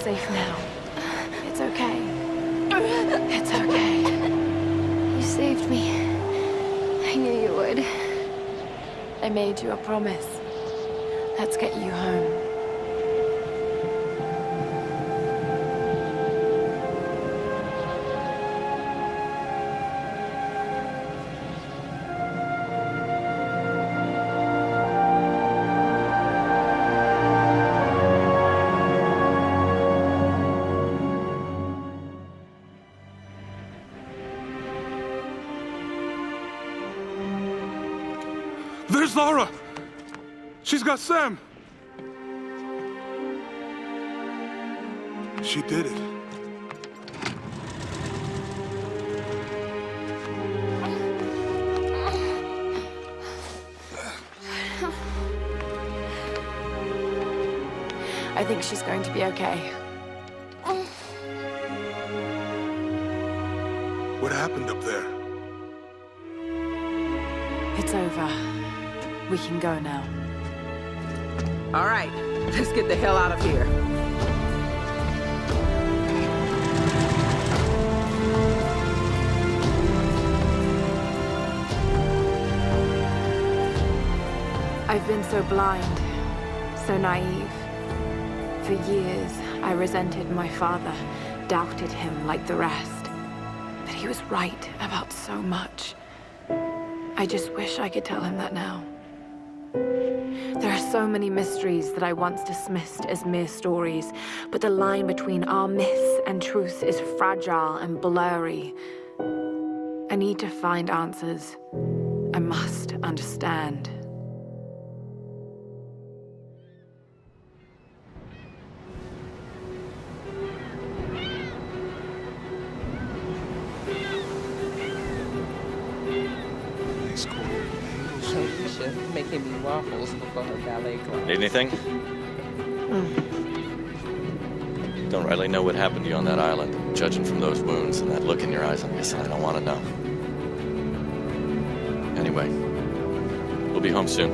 safe now. It's okay. It's okay. You saved me. I knew you would. I made you a promise. Let's get you home. Where's Lara? She's got Sam. She did it. I think she's going to be okay. What happened up there? It's over. We can go now. All right, let's get the hell out of here. I've been so blind, so naive. For years, I resented my father, doubted him like the rest. But he was right about so much. I just wish I could tell him that now. There are so many mysteries that I once dismissed as mere stories, but the line between our myths and truth is fragile and blurry. I need to find answers. I must understand. Making me waffles before her ballet class. Need anything? Don't rightly know what happened to you on that island. Judging from those wounds and that look in your eyes, I'm guessing I don't want to know. Anyway, we'll be home soon.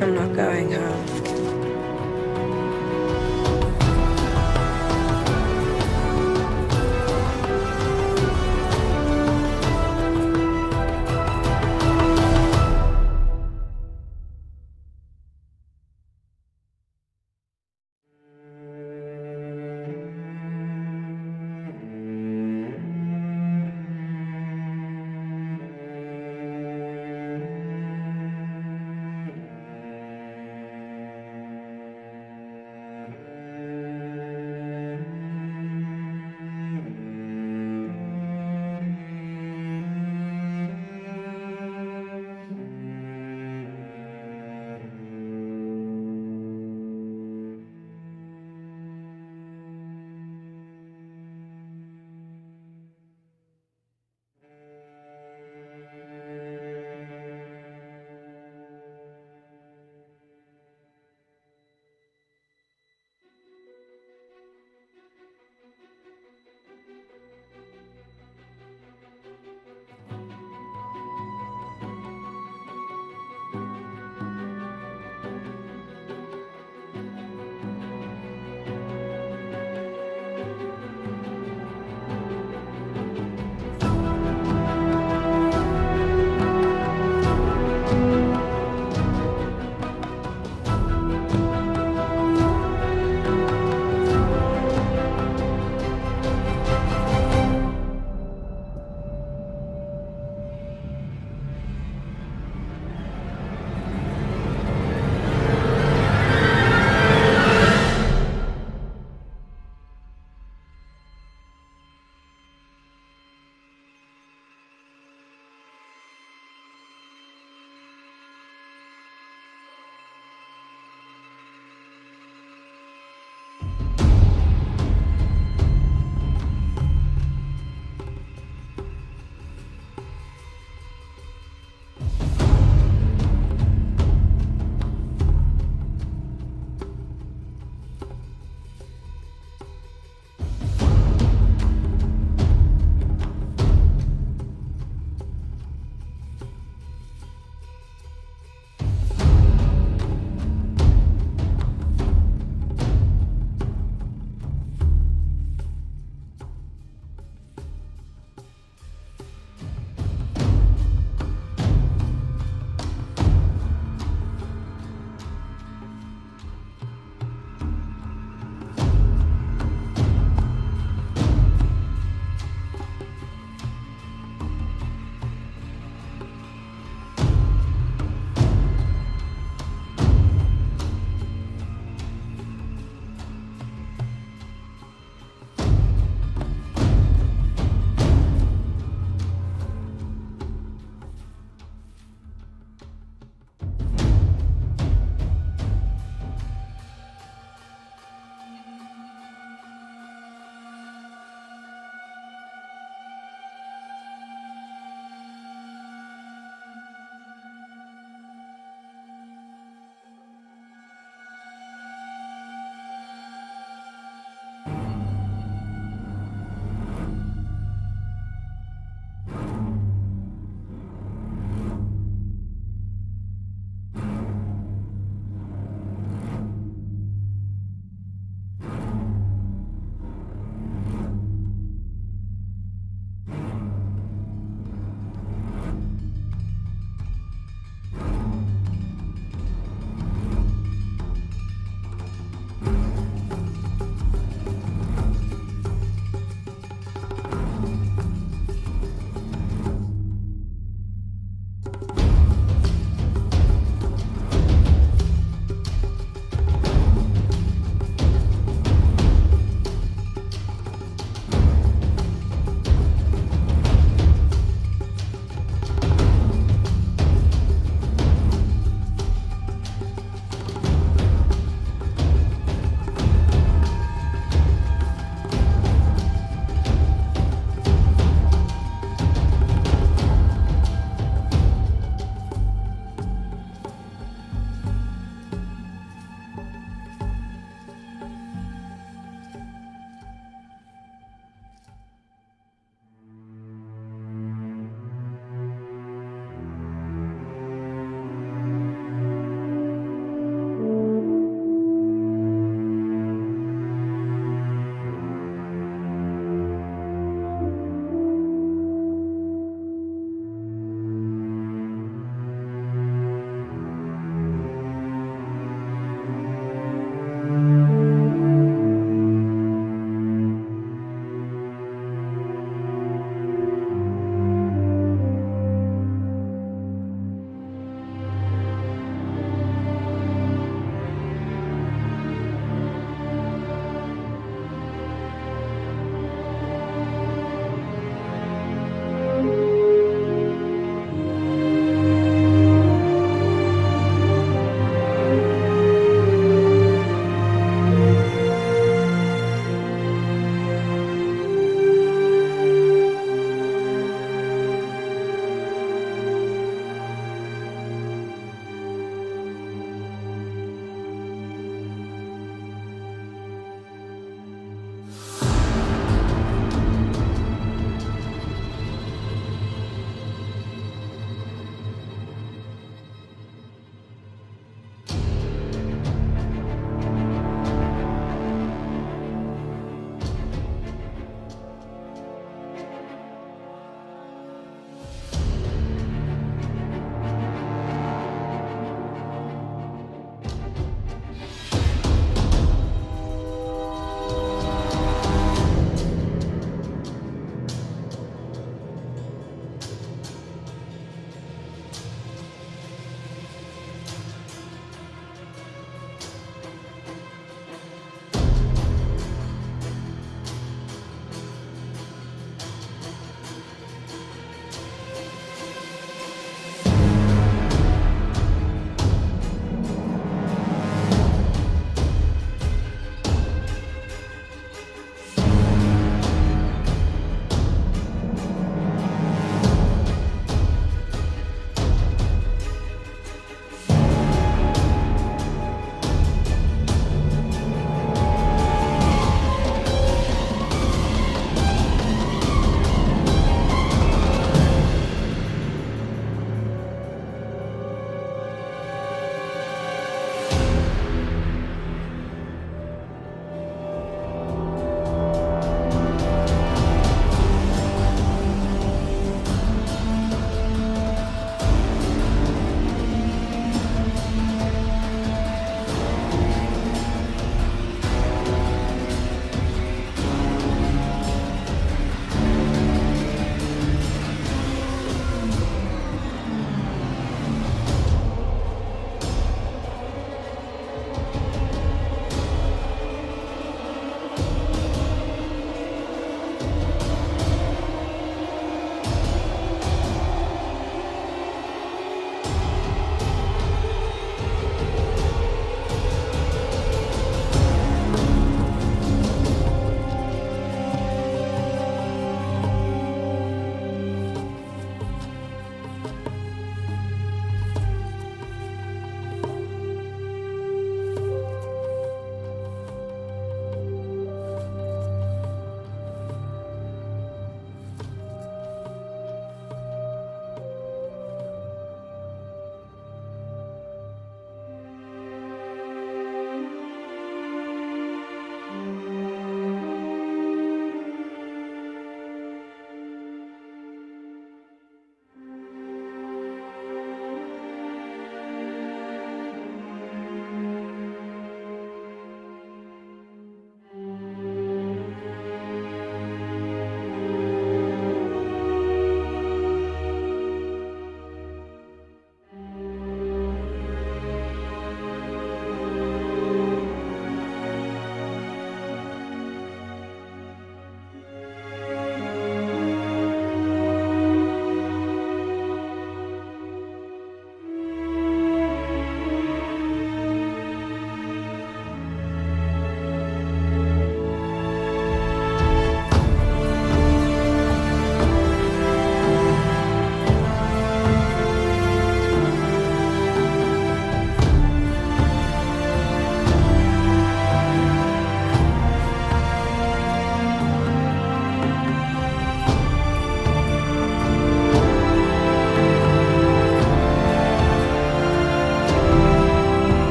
I'm not going home.